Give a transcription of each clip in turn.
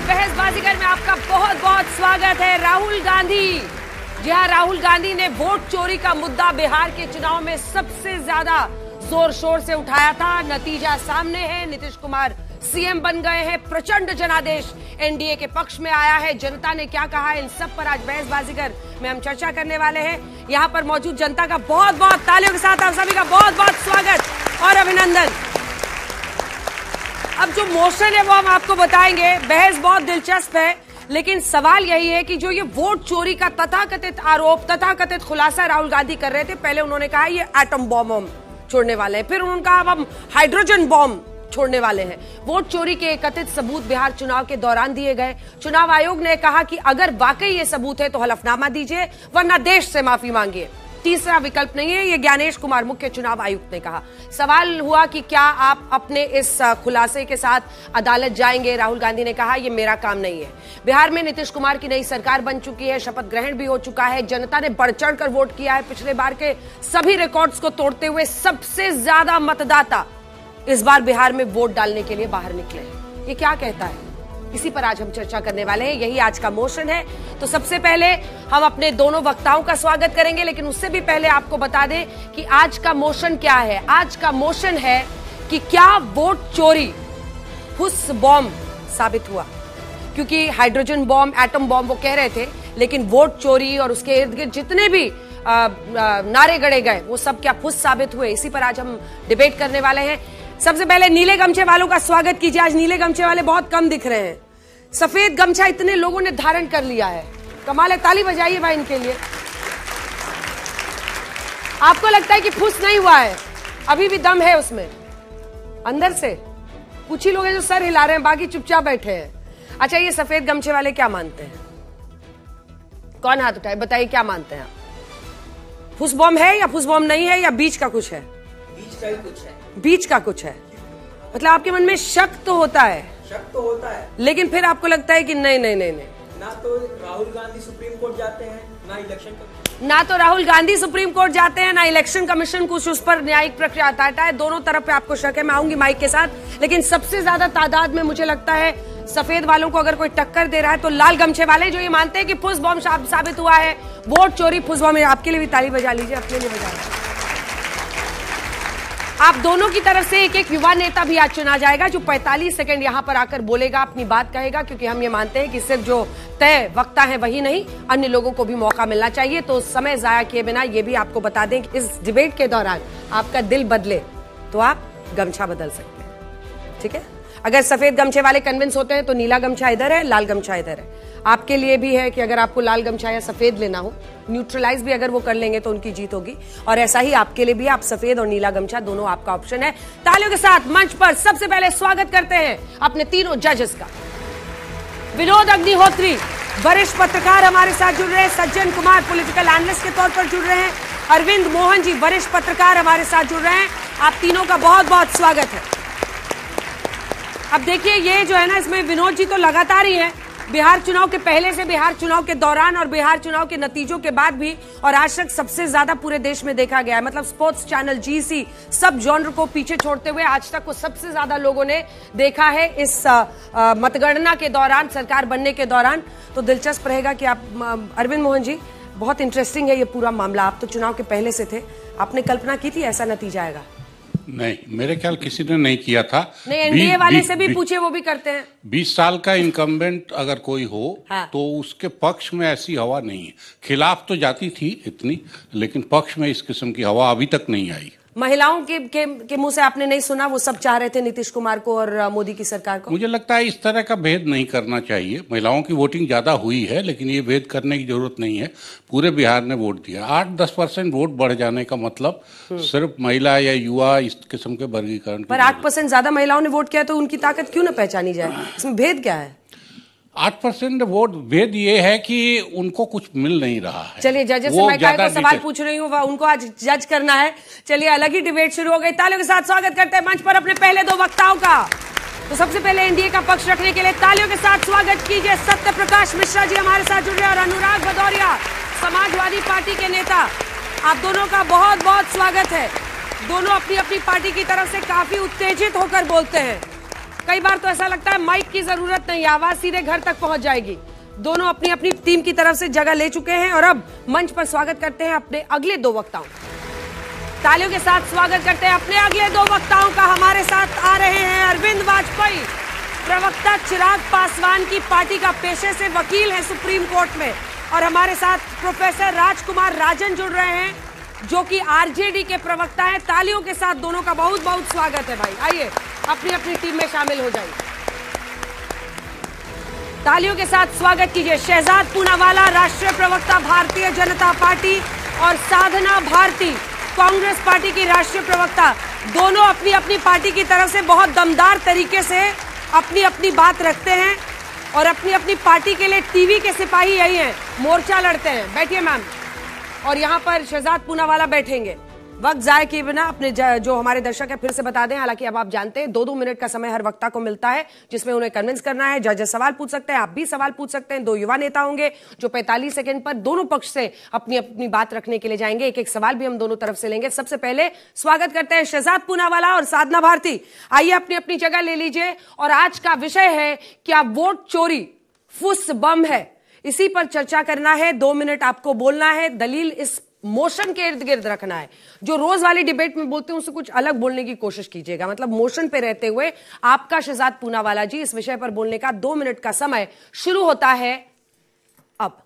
बहस बाजीगर में आपका बहुत बहुत स्वागत है। राहुल गांधी, जी हाँ, राहुल गांधी ने वोट चोरी का मुद्दा बिहार के चुनाव में सबसे ज्यादा जोर शोर से उठाया था। नतीजा सामने है, नीतीश कुमार सीएम बन गए हैं। प्रचंड जनादेश एनडीए के पक्ष में आया है। जनता ने क्या कहा है, इन सब पर आज बहस बाजीगर में हम चर्चा करने वाले हैं। यहाँ पर मौजूद जनता का बहुत बहुत तालियों के साथ आप सभी का बहुत बहुत स्वागत और अभिनंदन। अब जो मोशन है वो हम आपको बताएंगे। बहस बहुत दिलचस्प है, लेकिन सवाल यही है कि जो ये वोट चोरी का तथाकथित आरोप, तथाकथित खुलासा राहुल गांधी कर रहे थे, पहले उन्होंने कहा ये एटम बॉम्ब छोड़ने वाले हैं, फिर उन्होंने कहा अब हम हाइड्रोजन बॉम्ब छोड़ने वाले हैं। वोट चोरी के कथित सबूत बिहार चुनाव के दौरान दिए गए। चुनाव आयोग ने कहा कि अगर वाकई ये सबूत है तो हलफनामा दीजिए, वरना देश से माफी मांगिए। तीसरा विकल्प नहीं है, ये ज्ञानेश कुमार मुख्य चुनाव आयुक्त ने कहा। सवाल हुआ कि क्या आप अपने इस खुलासे के साथ अदालत जाएंगे। राहुल गांधी ने कहा ये मेरा काम नहीं है। बिहार में नीतीश कुमार की नई सरकार बन चुकी है, शपथ ग्रहण भी हो चुका है। जनता ने बढ़ चढ़ कर वोट किया है। पिछले बार के सभी रिकॉर्ड्स को तोड़ते हुए सबसे ज्यादा मतदाता इस बार बिहार में वोट डालने के लिए बाहर निकले हैं। ये क्या कहता है, इसी पर आज हम चर्चा करने वाले हैं। यही आज का मोशन है। तो सबसे पहले हम अपने दोनों वक्ताओं का स्वागत करेंगे, लेकिन उससे भी पहले आपको बता दें कि आज का मोशन क्या है। आज का मोशन है कि क्या वोट चोरी फुस बॉम्ब साबित हुआ, क्योंकि हाइड्रोजन बॉम्ब, एटम बॉम्ब वो कह रहे थे, लेकिन वोट चोरी और उसके इर्द गिर्द जितने भी नारे गढ़े गए वो सब क्या फुस साबित हुए। इसी पर आज हम डिबेट करने वाले हैं। सबसे पहले नीले गमछे वालों का स्वागत कीजिए। आज नीले गमछे वाले बहुत कम दिख रहे हैं। सफेद गमछा इतने लोगों ने धारण कर लिया है, कमाल है। ताली बजाइए भाई इनके लिए। आपको लगता है कि फुस नहीं हुआ है, अभी भी दम है उसमें अंदर से। कुछ ही लोग हैं जो सर हिला रहे हैं, बाकी चुपचाप बैठे हैं। अच्छा, ये सफेद गमछे वाले क्या मानते हैं? कौन हाथ उठाए, बताइए क्या मानते हैं आप? फुस बॉम्ब है या फुस बॉम्ब नहीं है, या बीच का कुछ है? बीच का ही कुछ है। बीच का कुछ है, मतलब आपके मन में शक तो होता है? शक तो होता है, लेकिन फिर आपको लगता है कि नहीं नहीं नहीं नहीं। ना तो राहुल गांधी सुप्रीम कोर्ट जाते हैं, ना इलेक्शन कमीशन कुछ उस पर न्यायिक प्रक्रिया हटाता है। दोनों तरफ पे आपको शक है। मैं आऊंगी माइक के साथ, लेकिन सबसे ज्यादा तादाद में मुझे लगता है सफेद वालों को अगर कोई टक्कर दे रहा है तो लाल गमछे वाले, जो ये मानते हैं कि फुस बॉम्ब साबित हुआ है, वोट चोरी फुस बॉम्ब। आपके लिए भी ताली बजा लीजिए, अपने लिए बजा लीजिए। आप दोनों की तरफ से एक एक युवा नेता भी आज चुना जाएगा, जो 45 सेकंड यहां पर आकर बोलेगा, अपनी बात कहेगा, क्योंकि हम ये मानते हैं कि सिर्फ जो तय वक्ता है वही नहीं, अन्य लोगों को भी मौका मिलना चाहिए। तो समय जाया किए बिना ये भी आपको बता दें कि इस डिबेट के दौरान आपका दिल बदले तो आप गमछा बदल सकते हैं, ठीक है? अगर सफेद गमछे वाले कन्विंस होते हैं तो नीला गमछा इधर है, लाल गमछा इधर है। आपके लिए भी है कि अगर आपको लाल गमछा या सफेद लेना हो, न्यूट्रलाइज भी अगर वो कर लेंगे तो उनकी जीत होगी। और ऐसा ही आपके लिए भी, आप सफेद और नीला गमछा दोनों आपका ऑप्शन है। तालियों के साथ मंच पर सबसे पहले स्वागत करते हैं अपने तीनों जजेस का। विनोद अग्निहोत्री वरिष्ठ पत्रकार हमारे साथ जुड़ रहे हैं। सज्जन कुमार पॉलिटिकल एनालिस्ट के तौर पर जुड़ रहे हैं। अरविंद मोहन जी वरिष्ठ पत्रकार हमारे साथ जुड़ रहे हैं। आप तीनों का बहुत बहुत स्वागत है। अब देखिए, ये जो है ना, इसमें विनोद जी तो लगातार ही है, बिहार चुनाव के पहले से, बिहार चुनाव के दौरान और बिहार चुनाव के नतीजों के बाद भी, और आज तक सबसे ज्यादा पूरे देश में देखा गया है। मतलब स्पोर्ट्स चैनल, जीसी, सब जॉनर को पीछे छोड़ते हुए आज तक को सबसे ज्यादा लोगों ने देखा है इस मतगणना के दौरान, सरकार बनने के दौरान। तो दिलचस्प रहेगा कि आप, अरविंद मोहन जी, बहुत इंटरेस्टिंग है ये पूरा मामला। आप तो चुनाव के पहले से थे, आपने कल्पना की थी ऐसा नतीजा आएगा? नहीं, मेरे ख्याल किसी ने नहीं किया था। नहीं, एनडीए वाले से भी पूछे, वो भी करते हैं। 20 साल का इनकम्बेंट अगर कोई हो, हाँ, तो उसके पक्ष में ऐसी हवा नहीं है। खिलाफ तो जाती थी इतनी, लेकिन पक्ष में इस किस्म की हवा अभी तक नहीं आई। महिलाओं के मुंह से आपने नहीं सुना, वो सब चाह रहे थे नीतीश कुमार को और मोदी की सरकार को? मुझे लगता है इस तरह का भेद नहीं करना चाहिए। महिलाओं की वोटिंग ज्यादा हुई है, लेकिन ये भेद करने की जरूरत नहीं है। पूरे बिहार ने वोट दिया। 8-10% वोट बढ़ जाने का मतलब सिर्फ महिला या युवा इस किस्म के वर्गीकरण पर 8% ज्यादा महिलाओं ने वोट किया, तो उनकी ताकत क्यों न पहचानी जाए? इसमें भेद क्या है? 8% वोट, भेद ये है कि उनको कुछ मिल नहीं रहा है। चलिए, जजेस से मैं को सवाल पूछ रही हूँ, उनको आज जज करना है। चलिए, अलग ही डिबेट शुरू हो गई। तालियों के साथ स्वागत करते हैं मंच पर अपने पहले दो वक्ताओं का। तो सबसे पहले एनडीए का पक्ष रखने के लिए तालियों के साथ स्वागत कीजिए सत्य प्रकाश मिश्रा जी हमारे साथ जुड़ रहे हैं, और अनुराग भदौरिया समाजवादी पार्टी के नेता। आप दोनों का बहुत बहुत स्वागत है। दोनों अपनी अपनी पार्टी की तरफ से काफी उत्तेजित होकर बोलते हैं। कई बार तो ऐसा लगता है माइक की जरूरत नहीं, आवाज सीधे घर तक पहुंच जाएगी। दोनों अपनी अपनी टीम की तरफ से जगह ले चुके हैं और अब मंच पर स्वागत करते हैं अपने अगले दो वक्ताओं। तालियों के साथ स्वागत करते हैं अपने अगले दो वक्ताओं का। हमारे साथ आ रहे हैं अरविंद वाजपेयी, प्रवक्ता चिराग पासवान की पार्टी का पेशे से वकील है सुप्रीम कोर्ट में, और हमारे साथ प्रोफेसर राजकुमार राजन जुड़ रहे हैं जो कि आरजेडी के प्रवक्ता हैं। तालियों के साथ दोनों का बहुत बहुत स्वागत है भाई। आइए अपनी अपनी टीम में शामिल हो जाइए। तालियों के साथ स्वागत कीजिए शहजाद पूनावाला, राष्ट्रीय प्रवक्ता भारतीय जनता पार्टी, और साधना भारती, कांग्रेस पार्टी की राष्ट्रीय प्रवक्ता। दोनों अपनी अपनी पार्टी की तरफ से बहुत दमदार तरीके से अपनी अपनी बात रखते हैं और अपनी अपनी पार्टी के लिए टीवी के सिपाही यही हैं, मोर्चा लड़ते हैं। बैठिए मैम। और यहाँ पर शहजाद पूनावाला बैठेंगे। वक्त जाए किए बिना अपने जो हमारे दर्शक है फिर से बता दें, हालांकि अब आप जानते हैं 2-2 मिनट का समय हर वक्ता को मिलता है जिसमें उन्हें कन्विंस करना है। जजेस सवाल पूछ सकते हैं, आप भी सवाल पूछ सकते हैं। 2 युवा नेता होंगे जो 45 सेकंड पर दोनों पक्ष से अपनी अपनी बात रखने के लिए जाएंगे। एक एक सवाल भी हम दोनों तरफ से लेंगे। सबसे पहले स्वागत करते हैं शहजाद पूनावाला और साधना भारती। आइए अपनी अपनी जगह ले लीजिए। और आज का विषय है क्या वोट चोरी फुस बम है, इसी पर चर्चा करना है। 2 मिनट आपको बोलना है, दलील इस मोशन के इर्द गिर्द रखना है। जो रोज वाली डिबेट में बोलते हैं उससे कुछ अलग बोलने की कोशिश कीजिएगा, मतलब मोशन पे रहते हुए। आपका शहजाद पूनावाला जी इस विषय पर बोलने का 2 मिनट का समय शुरू होता है अब।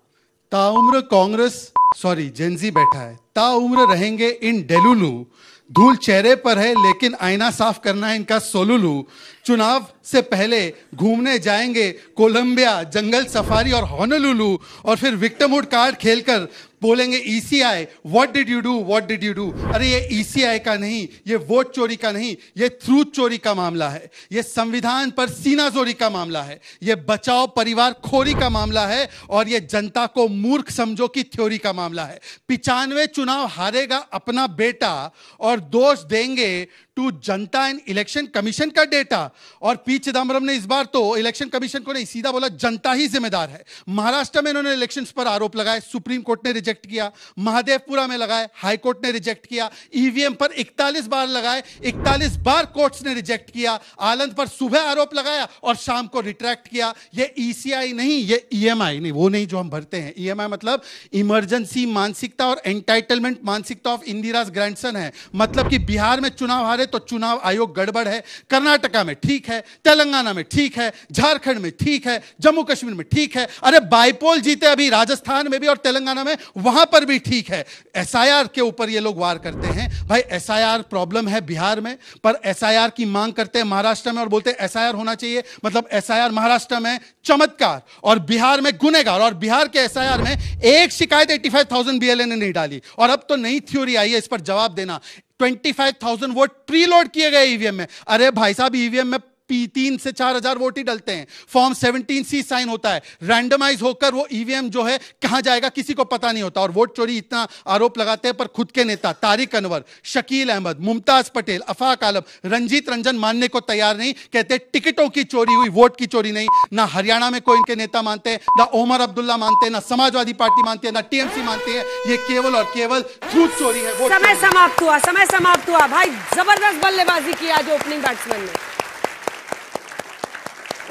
ताउम्र कांग्रेस जेंजी बैठा है, ताउम्र रहेंगे इन डेलुलू, धूल चेहरे पर है लेकिन आईना साफ करना है इनका सोलुलू। चुनाव से पहले घूमने जाएंगे कोलंबिया, जंगल सफारी और होनोलुलु, और फिर विक्टिमहुड कार्ड खेलकर बोलेंगे ECI what did you do. अरे ये ईसीआई का नहीं, ये वोट चोरी का नहीं, ये ट्रूथ चोरी का मामला है, ये संविधान पर सीनाजोरी का मामला है, ये बचाओ परिवार खोरी का मामला है, और ये जनता को मूर्ख समझो की थ्योरी का मामला है। 95 चुनाव हारेगा अपना बेटा और दोष देंगे to Janata and election commission का डेटा। और पी चिदम्बरम ने इस बार तो इलेक्शन कमीशन को नहीं, सीधा बोला जनता ही जिम्मेदार है। महाराष्ट्र में इन्होंने इलेक्शंस पर आरोप लगाए, सुप्रीम कोर्ट ने रिजेक्ट किया। महादेवपुरा में लगाए, हाई कोर्ट ने रिजेक्ट किया। ईवीएम पर 41 बार लगाए, 41 बार कोर्ट्स ने रिजेक्ट किया। आनंद पर सुबह आरोप लगाया और शाम को रिट्रैक्ट किया। ये ईसीआई नहीं, ये ईएमआई नहीं, वो नहीं जो हम भरते हैं। ईएमआई मतलब इमरजेंसी मानसिकता और एंटाइटलमेंट मानसिकता ऑफ इंदिराज ग्रैंडसन है। मतलब कि बिहार में चुनाव हारे तो चुनाव आयोग गड़बड़ है, कर्नाटका में ठीक है, तेलंगाना में ठीक है, झारखंड में ठीक है, जम्मू कश्मीर में ठीक है। अरे बाइपोल जीते अभी राजस्थान में भी और तेलंगाना में, वहां पर भी ठीक है। एसआईआर के ऊपर ये लोग वार करते हैं। भाई एसआईआर प्रॉब्लम है बिहार में, पर एसआईआर की मांग करते हैं महाराष्ट्र में और बोलते हैं एसआईआर होना चाहिए। मतलब एसआईआर महाराष्ट्र में चमत्कार और बिहार में गुनहगार। और बिहार के एसआईआर में एक शिकायत 85,000 बीएलए ने नहीं डाली। और अब तो नई थ्योरी आई है, इस पर जवाब देना। 25,000 वोट प्रीलोड किए गए ईवीएम में। अरे भाई साहब, ईवीएम में 3 से 4,000 वोट ही डलते हैं, फॉर्म 17C साइन होता है, रैंडमाइज होकर वो ईवीएम जो है कहां जाएगा किसी को पता नहीं होता। और वोट चोरी इतना आरोप लगाते हैं, पर खुद के नेता तारिक अनवर, शकील अहमद, मुमताज पटेल, अफाक आलम, रंजीत रंजन मानने को तैयार नहीं। कहते टिकटों की चोरी हुई, वोट की चोरी नहीं। ना हरियाणा में कोई इनके नेता मानते हैं, ना ओमर अब्दुल्ला मानते हैं, ना समाजवादी पार्टी मानती है, ना टीएमसी मानती है। ये केवल और केवल झूठ चोरी है। समय समाप्त हुआ भाई, जबरदस्त बल्लेबाजी की आज ओपनिंग बैट्समैन ने।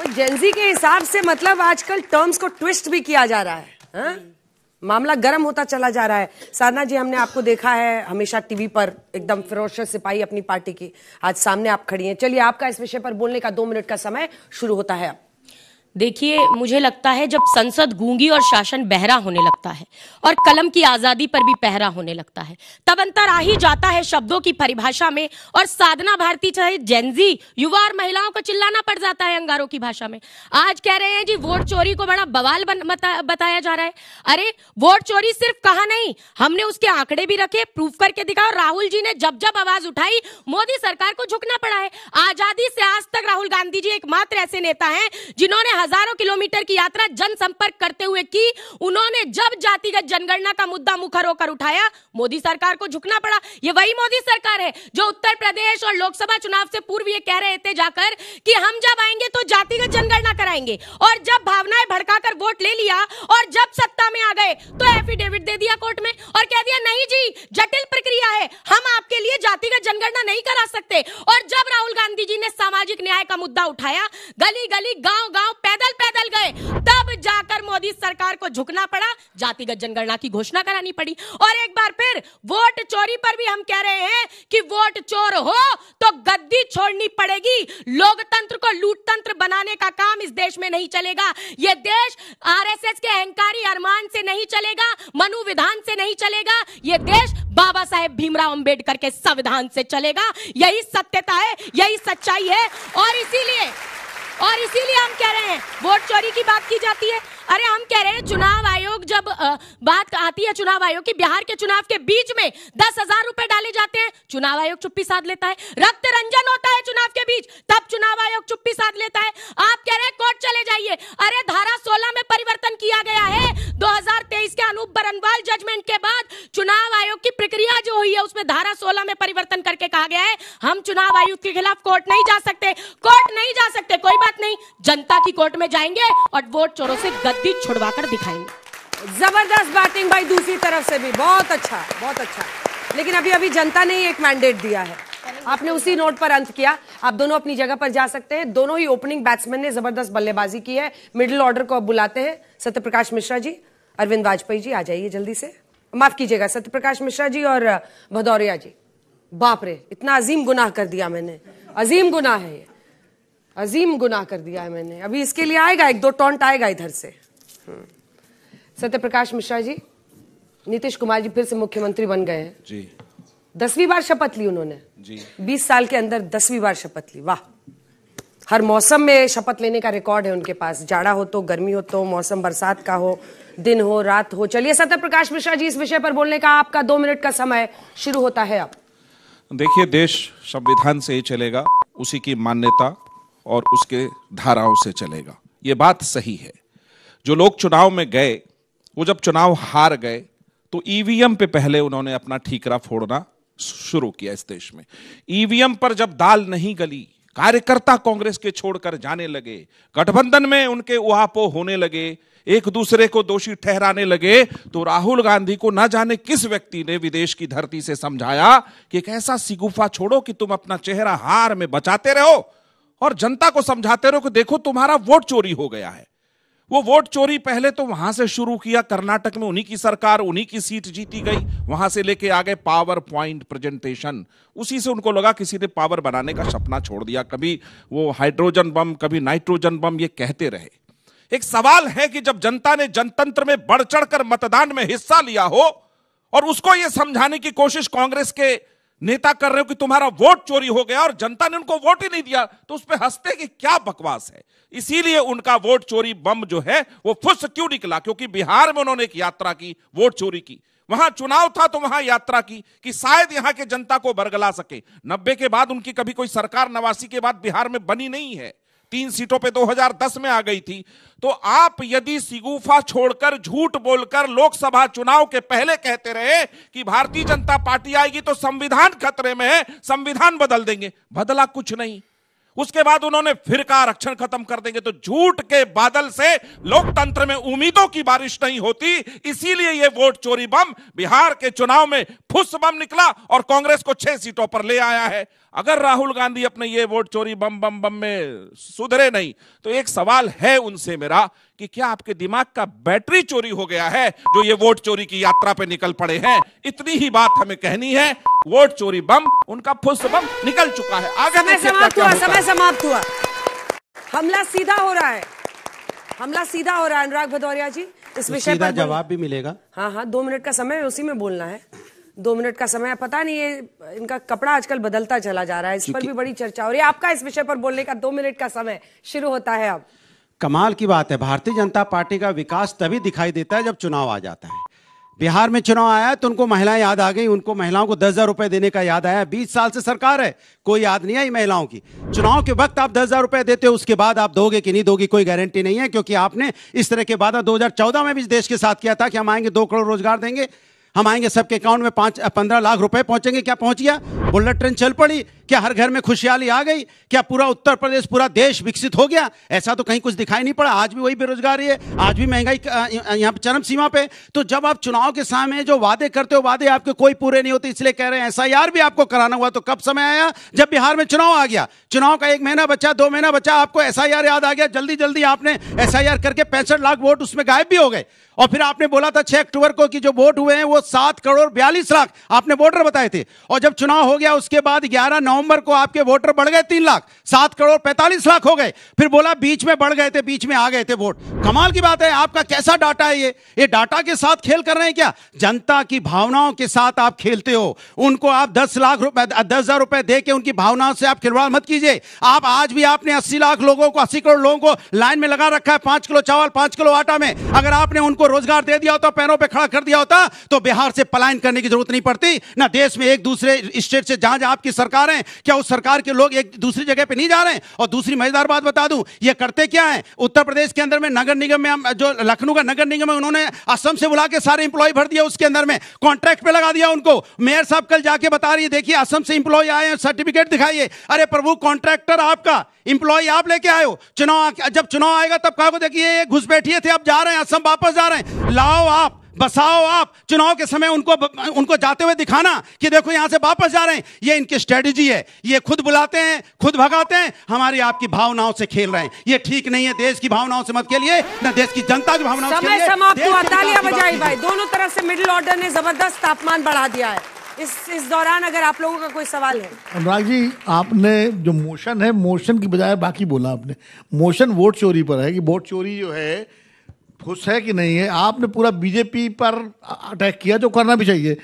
जेंजी के हिसाब से मतलब आजकल टर्म्स को ट्विस्ट भी किया जा रहा है, हा? मामला गर्म होता चला जा रहा है। साधना जी, हमने आपको देखा है हमेशा टीवी पर एकदम फिरोशियस सिपाही अपनी पार्टी की, आज सामने आप खड़ी हैं। चलिए, आपका इस विषय पर बोलने का 2 मिनट का समय शुरू होता है अब। देखिए, मुझे लगता है जब संसद गूंगी और शासन बहरा होने लगता है और कलम की आजादी पर भी पहरा होने लगता है, तब अंतर आ ही जाता है शब्दों की परिभाषा में। और साधना भारती चाहे जेंजी, युवा और महिलाओं को चिल्लाना पड़ जाता है अंगारों की भाषा में। आज कह रहे हैं जी वोट चोरी को बड़ा बवाल बताया जा रहा है। अरे वोट चोरी सिर्फ कहा नहीं, हमने उसके आंकड़े भी रखे, प्रूफ करके दिखा। और राहुल जी ने जब जब आवाज उठाई, मोदी सरकार को झुकना पड़ा है। आजादी से आज तक राहुल गांधी जी एकमात्र ऐसे नेता हैं जिन्होंने हजारों किलोमीटर की यात्रा जनसंपर्क करते हुए की। उन्होंने जब जातिगत जनगणना का मुद्दा मुखर होकर उठाया, मोदी सरकार को झुकना पड़ा। ये वही मोदी सरकार है जो उत्तर प्रदेश और लोकसभा चुनाव से पूर्व ये कह रहे थे जाकर कि हम जब आएंगे तो जातिगत जनगणना कराएंगे, और जब भावनाएं भड़काकर वोट ले लिया और जब सत्ता में आ गए तो एफिडेविट दे दिया कोर्ट में और कह दिया नहीं जी, जटिल प्रक्रिया है, हम आपके लिए जातिगत जनगणना नहीं करा सकते। और जब राहुल गांधी जी ने सामाजिक न्याय का मुद्दा उठाया, गली गली गांव गांव पैदल पैदल गए, तब जाकर मोदी सरकार को झुकना पड़ा, जातिगत जनगणना की घोषणा करानी पड़ी। और एक बार फिर वोट चोरी पर भी हम कह रहे हैं कि वोट चोर हो तो गद्दी छोड़नी पड़ेगी। लोकतंत्र को लूटतंत्र बनाने का काम इस देश में नहीं चलेगा। यह देश आरएसएस के अहंकारी अरमान से नहीं चलेगा, मनु विधान से नहीं चलेगा। यह देश बाबा साहेब भीमराव अंबेडकर के संविधान से चलेगा। यही सत्यता है, यही सच्चाई है। और इसीलिए हम कह रहे हैं वोट चोरी की बात की जाती है। अरे हम कह रहे हैं चुनाव आयोग, जब बात आती है चुनाव आयोग की, बिहार के चुनाव के बीच में 10,000 रुपए डाले जाते हैं, चुनाव आयोग चुप्पी साध लेता है। रक्त रंजन होता है चुनाव के बीच, तब चुनाव आयोग चुप्पी साध लेता है। आप कह रहे हैं कोर्ट चले जाइए। अरे धारा 16 में परिवर्तन किया गया है 2023 के अनूप बरनवाल जजमेंट के बाद। चुनाव आयोग की प्रक्रिया जो हुई है उसमें धारा 16 में परिवर्तन करके कहा गया है हम चुनाव आयुक्त के खिलाफ कोर्ट नहीं जा सकते। कोर्ट नहीं जा सकते, कोई बात नहीं, जनता की कोर्ट में जाएंगे और वोट चोरों से गद्दी छुड़वाकर दिखाएंगे। जबरदस्त बातिंग भाई, दूसरी तरफ से भी बहुत अच्छा, बहुत अच्छा। लेकिन अभी जनता ने एक मैंडेट दिया है, आपने उसी नोट पर अंत किया। आप दोनों अपनी जगह पर जा सकते हैं। दोनों ही ओपनिंग बैट्समैन ने जबरदस्त बल्लेबाजी की है। मिडिल ऑर्डर को अब बुलाते हैं। सत्यप्रकाश मिश्रा जी, अरविंद वाजपेयी जी, आ जाइए जल्दी से। माफ कीजिएगा, सत्यप्रकाश मिश्रा जी और भदौरिया जी। बाप रे, इतना अजीम गुनाह कर दिया मैंने, अजीम गुनाह है ये, अजीम गुनाह कर दिया है मैंने। अभी इसके लिए आएगा, एक दो टॉन्ट आएगा इधर से। सत्यप्रकाश मिश्रा जी, नीतीश कुमार जी फिर से मुख्यमंत्री बन गए हैं जी। 10वीं बार शपथ ली उन्होंने जी। 20 साल के अंदर 10वीं बार शपथ ली। वाह, हर मौसम में शपथ लेने का रिकॉर्ड है उनके पास, जाड़ा हो तो, गर्मी हो तो, मौसम बरसात का हो, दिन हो रात हो। चलिए सत्यप्रकाश मिश्रा जी, इस विषय पर बोलने का आपका 2 मिनट का समय शुरू होता है अब। देखिए, देश संविधान से ही चलेगा, उसी की मान्यता और उसके धाराओं से चलेगा, ये बात सही है। जो लोग चुनाव में गए, वो जब चुनाव हार गए तो ईवीएम पे पहले उन्होंने अपना ठीकरा फोड़ना शुरू किया। इस देश में ईवीएम पर जब दाल नहीं गली, कार्यकर्ता कांग्रेस के छोड़कर जाने लगे, गठबंधन में उनके उहापोह होने लगे, एक दूसरे को दोषी ठहराने लगे, तो राहुल गांधी को न जाने किस व्यक्ति ने विदेश की धरती से समझाया कि एक ऐसा सिगुफा छोड़ो कि तुम अपना चेहरा हार में बचाते रहो और जनता को समझाते रहो कि देखो तुम्हारा वोट चोरी हो गया है। वो वोट चोरी पहले तो वहां से शुरू किया, कर्नाटक में उन्हीं की सरकार, उन्हीं की सीट जीती गई, वहां से लेके आ गए पावर पॉइंट प्रेजेंटेशन। उसी से उनको लगा किसी ने पावर बनाने का सपना छोड़ दिया। कभी वो हाइड्रोजन बम, कभी नाइट्रोजन बम, ये कहते रहे। एक सवाल है कि जब जनता ने जनतंत्र में बढ़ चढ़कर मतदान में हिस्सा लिया हो और उसको ये समझाने की कोशिश कांग्रेस के नेता कर रहे हो कि तुम्हारा वोट चोरी हो गया और जनता ने उनको वोट ही नहीं दिया, तो उस पर हंसते कि क्या बकवास है। इसीलिए उनका वोट चोरी बम जो है वो फुस क्यों निकला, क्योंकि बिहार में उन्होंने एक यात्रा की, वोट चोरी की, वहां चुनाव था तो वहां यात्रा की कि शायद यहां के जनता को बरगला सके। 90 के बाद उनकी कभी कोई सरकार 89 के बाद बिहार में बनी नहीं है, 3 सीटों पे 2010 में आ गई थी। तो आप यदि सिगुफा छोड़कर, झूठ बोलकर लोकसभा चुनाव के पहले कहते रहे कि भारतीय जनता पार्टी आएगी तो संविधान खतरे में है, संविधान बदल देंगे, बदला कुछ नहीं। उसके बाद उन्होंने फिरका आरक्षण खत्म कर देंगे, तो झूठ के बादल से लोकतंत्र में उम्मीदों की बारिश नहीं होती। इसीलिए ये वोट चोरी बम बिहार के चुनाव में फुस बम निकला और कांग्रेस को 6 सीटों पर ले आया है। अगर राहुल गांधी अपने ये वोट चोरी बम बम बम में सुधरे नहीं, तो एक सवाल है उनसे मेरा कि क्या आपके दिमाग का बैटरी चोरी हो गया है जो ये वोट चोरी की यात्रा पे निकल पड़े हैं। इतनी ही बात हमें कहनी है, वोट चोरी बम उनका फुस बम निकल चुका है। आगे समय समाप्त हुआ। हमला सीधा हो रहा है, हमला सीधा हो रहा है। अनुराग भदौरिया जी, इस विषय पर जवाब भी मिलेगा। हाँ, 2 मिनट का समय, उसी में बोलना है। 2 मिनट का समय। पता नहीं ये इनका कपड़ा आजकल बदलता चला जा रहा है, इस पर भी बड़ी चर्चा हो रही है। आपका इस विषय पर बोलने का 2 मिनट का समय शुरू होता है अब। कमाल की बात है, भारतीय जनता पार्टी का विकास तभी दिखाई देता है जब चुनाव आ जाता है। बिहार में चुनाव आया तो उनको महिलाएं याद आ गई, उनको महिलाओं को 10,000 रुपए देने का याद आया। 20 साल से सरकार है, कोई याद नहीं आई महिलाओं की। चुनाव के वक्त आप 10,000 रुपए देते हो, उसके बाद आप दोगे कि नहीं दोगे कोई गारंटी नहीं है, क्योंकि आपने इस तरह के वादा 2014 में भी इस देश के साथ किया था कि हम आएंगे 2 करोड़ रोजगार देंगे, हम आएंगे सबके अकाउंट में 15 लाख रुपए पहुंचेंगे। क्या पहुंच गया? बुलेट ट्रेन चल पड़ी? क्या हर घर में खुशहाली आ गई? क्या पूरा उत्तर प्रदेश, पूरा देश विकसित हो गया? ऐसा तो कहीं कुछ दिखाई नहीं पड़ा। आज भी वही बेरोजगारी है, आज भी महंगाई यहाँ पे चरम सीमा पे। तो जब आप चुनाव के सामने जो वादे करते हो, वादे आपके कोई पूरे नहीं होते, इसलिए कह रहे हैं एसआईआर भी आपको कराना हुआ। तो कब समय आया? जब बिहार में चुनाव आ गया। चुनाव का 1 महीना बचा, 2 महीना बचा, आपको एसआईआर याद आ गया। जल्दी जल्दी आपने एसआईआर करके 65 लाख वोट उसमें गायब भी हो गए। और फिर आपने बोला था 6 अक्टूबर को कि जो वोट हुए हैं वो 7 करोड़ 42 लाख आपने वोटर बताए थे। और जब चुनाव हो गया उसके बाद 11 नवंबर को आपके वोटर बढ़ गए 3 लाख, 7 करोड़ 45 लाख हो गए। फिर बोला बीच में बढ़ गए थे, बीच में आ गए थे वोट। कमाल की बात है, आपका कैसा डाटा है ये डाटा के साथ खेल कर रहे हैं क्या? जनता की भावनाओं के साथ आप खेलते हो। उनको आप 10,000 रुपए दे के उनकी भावनाओं से आप खिलवाड़ मत कीजिए। आप आज भी आपने 80 लाख लोगों को, 80 करोड़ लोगों को लाइन में लगा रखा है 5 किलो चावल, 5 किलो आटा में। अगर आपने उनको रोजगार दे दिया होता, पैरों पे खड़ा कर दिया होता, तो बिहार से पलायन करने की जरूरत नहीं पड़ती। ना देश में एक दूसरे स्टेट से जहां जहां आपकी सरकार है, क्या उस सरकार के लोग एक दूसरी जगह पे नहीं जा रहे हैं? और दूसरी मजेदार बात बता दूं, ये करते क्या है? उत्तर प्रदेश के अंदर में नगर निगम में, जो लखनऊ का नगर निगम है, उन्होंने असम से बुला के सारे इंप्लॉय भर दिया, उसके अंदर में कॉन्ट्रैक्ट पे लगा दिया उनको। मेयर साहब कल जाके बता रही है, देखिए असम से इंप्लॉय आए हैं, सर्टिफिकेट दिखाइए। अरे प्रभु, कॉन्ट्रैक्टर आपका, इंप्लॉय आप लेके आए हो। जब चुनाव आएगा तब कहोगे देखिए ये घुसपैठिए थे, अब जा रहे हैं असम, वापस जा रहे हैं। लाओ आप, बसाओ आप, चुनाव के समय उनको जाते हुए दिखाना कि देखो यहां से वापस जा रहे हैं। ये इनकी स्ट्रेटजी है। ये खुद बुलाते हैं, खुद भगाते हैं, हमारी आपकी भावनाओं से खेल रहे हैं। ये ठीक नहीं है। देश की भावनाओं से मत खेलिए, ना देश की जनता की भावनाओं से खेलिए। समय समाप्त हुआ, तालियां बजाई भाई। दोनों तरफ से मिडिल ऑर्डर ने जबरदस्त तापमान बढ़ा दिया है। इस दौरान अगर आप लोगों का कोई सवाल है। अनुराग जी, आपने जो मोशन है, मोशन की बजाय बाकी बोला आपने। मोशन वोट चोरी पर है कि वोट चोरी जो है खुश है कि नहीं है। आपने पूरा बीजेपी पर अटैक किया, जो करना भी चाहिए।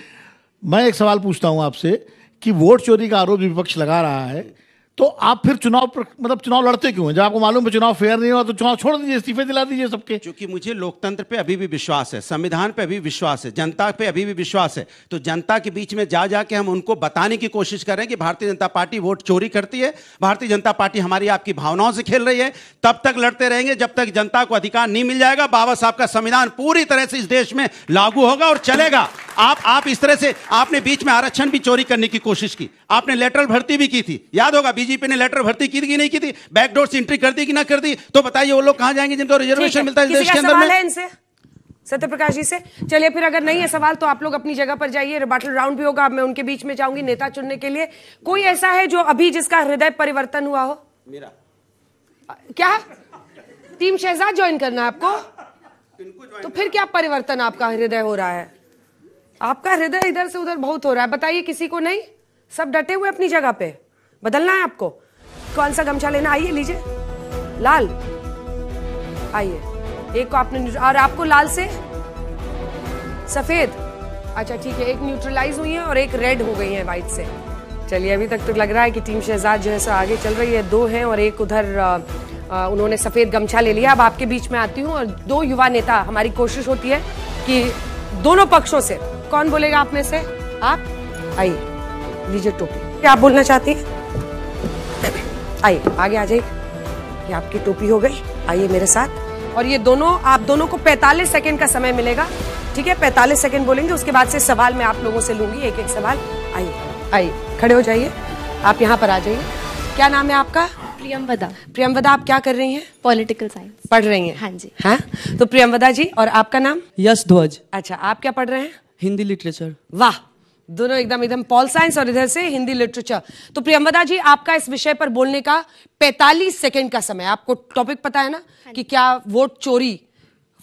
मैं एक सवाल पूछता हूं आपसे कि वोट चोरी का आरोप विपक्ष लगा रहा है, तो आप फिर चुनाव लड़ते क्यों हैं? जब आपको मालूम है चुनाव फेयर नहीं हुआ तो चुनाव छोड़ दीजिए, इस्तीफे दिला दीजिए सबके। क्योंकि मुझे लोकतंत्र पे अभी भी विश्वास है, संविधान पे अभी विश्वास है, जनता पे अभी भी विश्वास है। तो जनता के बीच में जा जाके हम उनको बताने की कोशिश कर रहे हैं कि भारतीय जनता पार्टी वोट चोरी करती है, भारतीय जनता पार्टी हमारी आपकी भावनाओं से खेल रही है। तब तक लड़ते रहेंगे जब तक जनता को अधिकार नहीं मिल जाएगा। बाबा साहब का संविधान पूरी तरह से इस देश में लागू होगा और चलेगा। आप इस तरह से, आपने बीच में आरक्षण भी चोरी करने की कोशिश की, आपने लेटरल भर्ती भी की थी, याद होगा। बीजेपी ने लेटर भर्ती की थी कि नहीं की थी? बैकडोर से एंट्री कर दी कि ना कर दी? तो बताइए वो लोग कहां जाएंगे जिनको रिजर्वेशन मिलता है इस देश के अंदर में? इनसे सत्यप्रकाश जी से। चलिए फिर अगर नहीं है सवाल तो आप लोग अपनी जगह पर जाइए, रिबैटल राउंड भी होगा। अब मैं उनके बीच में जाऊंगी नेता चुनने के लिए। कोई ऐसा है जो अभी जिसका हृदय परिवर्तन हुआ हो? मेरा क्या टीम शहजाद ज्वाइन करना है आपको? तो फिर क्या परिवर्तन आपका हृदय हो रहा है? आपका हृदय इधर से उधर बहुत हो रहा है। बताइए किसी को नहीं? सब डटे हुए अपनी जगह पे। बदलना है आपको? कौन सा गमछा लेना? आइए लीजिए। लाल आइए। एक को आपने, और आपको लाल से सफेद। अच्छा ठीक है, एक न्यूट्रलाइज हुई है और एक रेड हो गई है व्हाइट से। चलिए अभी तक तो लग रहा है कि टीम शहजाद जो है सो आगे चल रही है। 2 हैं और एक उधर उन्होंने सफेद गमछा ले लिया। अब आपके बीच में आती हूँ और 2 युवा नेता, हमारी कोशिश होती है कि दोनों पक्षों से कौन बोलेगा आप में से? आप आइए, लीजिए टोपी। क्या आप बोलना चाहती हैं? आइए आगे आ जाइए। ये आपकी टोपी हो गई, आइए मेरे साथ। और ये दोनों, आप दोनों को 45 सेकंड का समय मिलेगा, ठीक है? 45 सेकंड बोलेंगे, उसके बाद से सवाल मैं आप लोगों से लूंगी, एक एक सवाल। आइए आइए, खड़े हो जाइए। आप यहाँ पर आ जाइए। क्या नाम है आपका? प्रियमवदा। प्रियमवदा, आप क्या कर रही हैं? पॉलिटिकल साइंस पढ़ रही हैं? हाँ जी। हाँ, तो प्रियमवदा जी, और आपका नाम? यश ध्वज। अच्छा, आप क्या पढ़ रहे हैं? हिंदी लिटरेचर। वाह, दोनों एकदम पॉल साइंस और इधर से हिंदी लिटरेचर। तो प्रियमवदा जी, आपका इस विषय पर बोलने का 45 सेकंड का समय। आपको टॉपिक पता है ना कि क्या वोट चोरी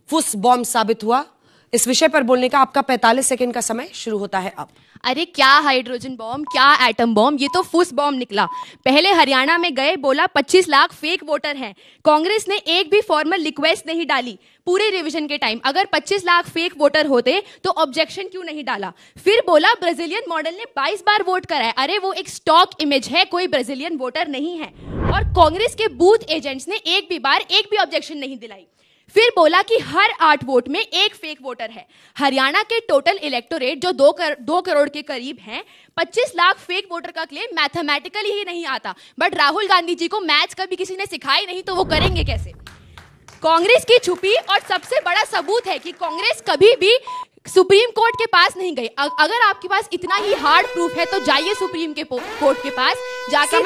फुस बॉम्ब साबित हुआ? इस विषय पर बोलने का आपका 45 सेकंड का समय शुरू होता है अब। अरे क्या हाइड्रोजन बॉम्ब, क्या एटम बॉम्ब, ये तो फुस बॉम्ब निकला। पहले हरियाणा में गए, बोला 25 लाख फेक वोटर हैं। कांग्रेस ने एक भी फॉर्मल रिक्वेस्ट नहीं डाली पूरे रिवीजन के टाइम। अगर 25 लाख फेक वोटर होते तो ऑब्जेक्शन क्यों नहीं डाला? फिर बोला ब्राजीलियन मॉडल ने 22 बार वोट कराया। अरे वो एक स्टॉक इमेज है, कोई ब्राजीलियन वोटर नहीं है। और कांग्रेस के बूथ एजेंट्स ने एक भी ऑब्जेक्शन नहीं दिलाई। फिर बोला कि हर 8 वोट में एक फेक वोटर है। हरियाणा के टोटल इलेक्टोरेट जो 2 करोड़ के करीब हैं, 25 लाख फेक वोटर का क्लेम मैथमेटिकली ही नहीं आता। बट राहुल गांधी जी को मैथ्स कभी किसी ने सिखाई नहीं, तो वो करेंगे कैसे? कांग्रेस की छुपी और सबसे बड़ा सबूत है कि कांग्रेस कभी भी सुप्रीम कोर्ट के पास नहीं गई। अगर आपके पास इतना ही हार्ड प्रूफ है तो जाइए सुप्रीम के कोर्ट के पास जाके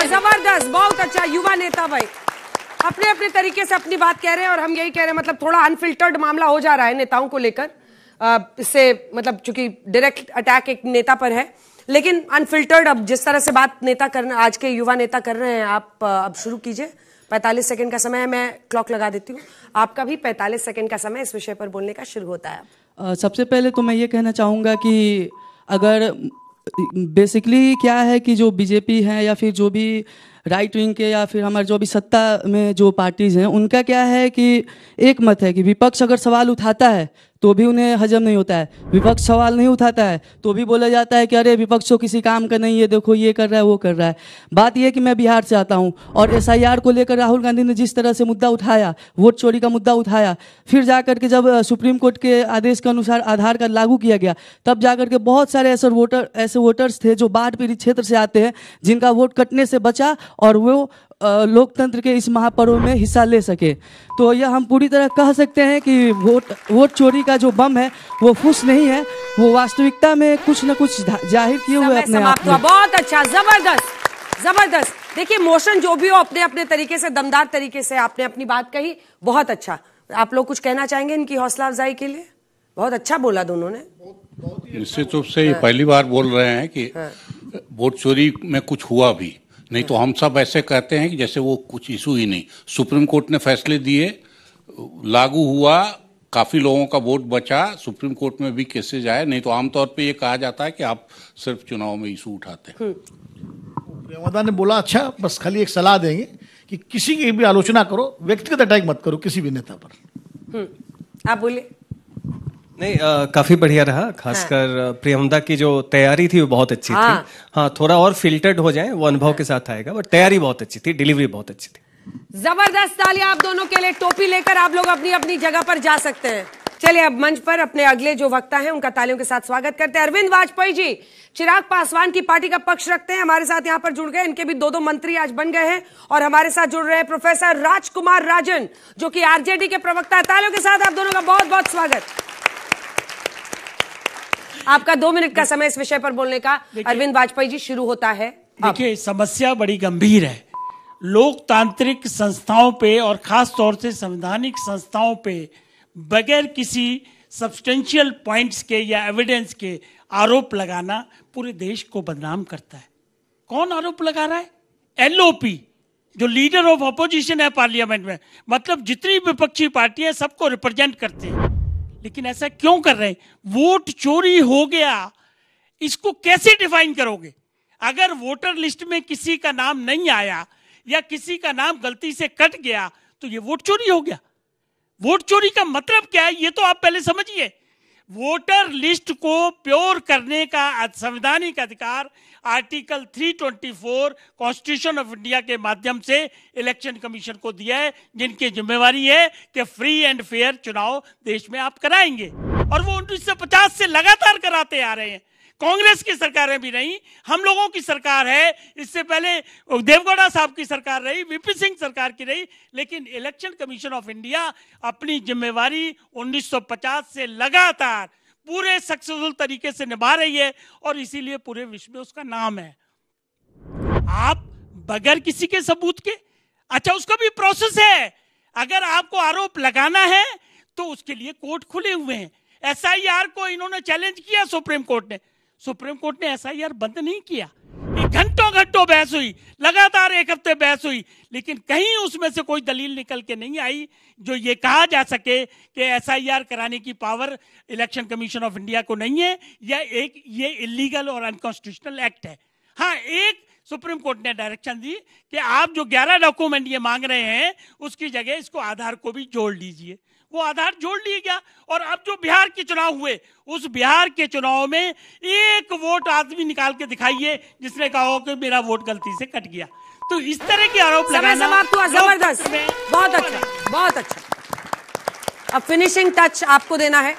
जबरदस्त, बहुत अच्छा युवा नेता भाई अपने अपने तरीके से अपनी बात कह रहे हैं और हम यही कह रहे हैं, मतलब थोड़ा अनफिल्टर्ड मामला हो जा रहा है नेताओं को लेकर। इससे मतलब चूंकि डायरेक्ट अटैक एक नेता पर है, लेकिन अनफिल्टर्ड अब जिस तरह से बात नेता करना आज के युवा नेता कर रहे हैं, आप अब शुरू कीजिए। 45 सेकंड का समय है, मैं क्लॉक लगा देती हूँ। आपका भी 45 सेकंड का समय इस विषय पर बोलने का शुरू होता है। सबसे पहले तो मैं ये कहना चाहूँगा कि अगर बेसिकली क्या है कि जो बीजेपी है या फिर जो भी राइट विंग के या फिर हमारे जो भी सत्ता में जो पार्टीज हैं, उनका क्या है कि एक मत है कि विपक्ष अगर सवाल उठाता है तो भी उन्हें हजम नहीं होता है, विपक्ष सवाल नहीं उठाता है तो भी बोला जाता है कि अरे विपक्ष तो किसी काम का नहीं है, देखो ये कर रहा है वो कर रहा है। बात यह कि मैं बिहार से आता हूं और SIR को लेकर राहुल गांधी ने जिस तरह से मुद्दा उठाया, वोट चोरी का मुद्दा उठाया, फिर जाकर के जब सुप्रीम कोर्ट के आदेश के अनुसार आधार कार्ड लागू किया गया, तब जाकर के बहुत सारे ऐसे वोटर्स थे जो बाढ़ पीड़ित क्षेत्र से आते हैं, जिनका वोट कटने से बचा और वो लोकतंत्र के इस महापर्व में हिस्सा ले सके। तो यह हम पूरी तरह कह सकते हैं कि वोट चोरी का जो बम है वो फुस नहीं है, वो वास्तविकता में कुछ न कुछ जाहिर किए हुए अपने आप में। बहुत अच्छा, जबरदस्त जबरदस्त। देखिए मोशन जो भी हो, अपने अपने तरीके से दमदार तरीके से आपने अपनी बात कही, बहुत अच्छा। आप लोग कुछ कहना चाहेंगे इनकी हौसला अफजाई के लिए? बहुत अच्छा बोला दोनों ने। निश्चित रूप से ये पहली बार बोल रहे हैं कि वोट चोरी में कुछ हुआ भी नहीं, तो हम सब ऐसे कहते हैं कि जैसे वो कुछ इशू ही नहीं। सुप्रीम कोर्ट ने फैसले दिए, लागू हुआ, काफी लोगों का वोट बचा, सुप्रीम कोर्ट में भी केसेज आए। नहीं तो आमतौर पे ये कहा जाता है कि आप सिर्फ चुनाव में इशू उठाते हैं। प्रियंका ने बोला अच्छा, बस खाली एक सलाह देंगे कि किसी की भी आलोचना करो, व्यक्तिगत अटैक मत करो किसी भी नेता पर। आप बोलिए। नहीं, काफी बढ़िया रहा, खासकर प्रियंका की जो तैयारी थी वो बहुत अच्छी थी। हाँ, थोड़ा और फिल्टर्ड हो जाए वो अनुभव के साथ आएगा, बट तैयारी बहुत अच्छी थी, डिलीवरी बहुत अच्छी थी। जबरदस्त तालियां आप दोनों के लिए। टोपी लेकर आप लोग अपनी अपनी जगह पर जा सकते हैं। चलिए अब मंच पर अपने अगले जो वक्ता हैं उनका तालियों के साथ स्वागत करते हैं। अरविंद वाजपेयी जी चिराग पासवान की पार्टी का पक्ष रखते हैं, हमारे साथ यहाँ पर जुड़ गए। इनके भी 2 मंत्री आज बन गए हैं और हमारे साथ जुड़ रहे हैं प्रोफेसर राजकुमार राजन जो कि आरजेडी के प्रवक्ता है। तालियों के साथ आप दोनों का बहुत बहुत स्वागत। आपका 2 मिनट का समय इस विषय पर बोलने का। अरविंद वाजपेयी जी शुरू होता है। देखिए, समस्या बड़ी गंभीर है। लोकतांत्रिक संस्थाओं पे और खास तौर से संवैधानिक संस्थाओं पे बगैर किसी सब्सटेंशियल पॉइंट्स के या एविडेंस के आरोप लगाना पूरे देश को बदनाम करता है। कौन आरोप लगा रहा है? LOP, जो लीडर ऑफ अपोजिशन है पार्लियामेंट में, मतलब जितनी विपक्षी पार्टियां सबको रिप्रेजेंट करते हैं। लेकिन ऐसा क्यों कर रहे हैं? वोट चोरी हो गया, इसको कैसे डिफाइन करोगे? अगर वोटर लिस्ट में किसी का नाम नहीं आया या किसी का नाम गलती से कट गया तो ये वोट चोरी हो गया। वोट चोरी का मतलब क्या है ये तो आप पहले समझिए। वोटर लिस्ट को प्योर करने का संवैधानिक अधिकार आर्टिकल 324 कॉन्स्टिट्यूशन ऑफ इंडिया के माध्यम से इलेक्शन कमीशन को दिया है, जिनकी जिम्मेवारी है कि फ्री एंड फेयर चुनाव देश में आप कराएंगे। और वो 1950 से लगातार कराते आ रहे हैं। कांग्रेस की सरकारें भी नहीं, हम लोगों की सरकार है, इससे पहले देवगौड़ा साहब की सरकार रही, वीपी सिंह सरकार की रही, लेकिन इलेक्शन कमीशन ऑफ इंडिया अपनी जिम्मेवारी 1950 से लगातार पूरे सक्सेसफुल तरीके से निभा रही है और इसीलिए पूरे विश्व में उसका नाम है। आप बगैर किसी के सबूत के, अच्छा उसका भी प्रोसेस है। अगर आपको आरोप लगाना है तो उसके लिए कोर्ट खुले हुए हैं। SIR को इन्होंने चैलेंज किया सुप्रीम कोर्ट ने, सुप्रीम कोर्ट ने SIR बंद नहीं किया। घंटों बहस हुई, लगातार 1 हफ्ते बहस हुई, लेकिन कहीं उसमें से कोई दलील निकल के नहीं आई जो ये कहा जा सके कि SIR कराने की power election commission of India को नहीं है या ये इलीगल और अनकॉन्स्टिट्यूशनल एक्ट है। हाँ, एक सुप्रीम कोर्ट ने डायरेक्शन दी कि आप जो 11 डॉक्यूमेंट ये मांग रहे हैं उसकी जगह इसको आधार को भी जोड़ लीजिए। वो आधार जोड़ लिया गया। और अब जो बिहार के चुनाव हुए, उस बिहार के चुनाव में 1 वोट आदमी निकाल के दिखाइए जिसने कहा हो कि मेरा वोट गलती से कट गया। तो इस तरह के आरोप लगाना जबरदस्त, बहुत अच्छा, बहुत अच्छा। अब फिनिशिंग टच आपको देना है।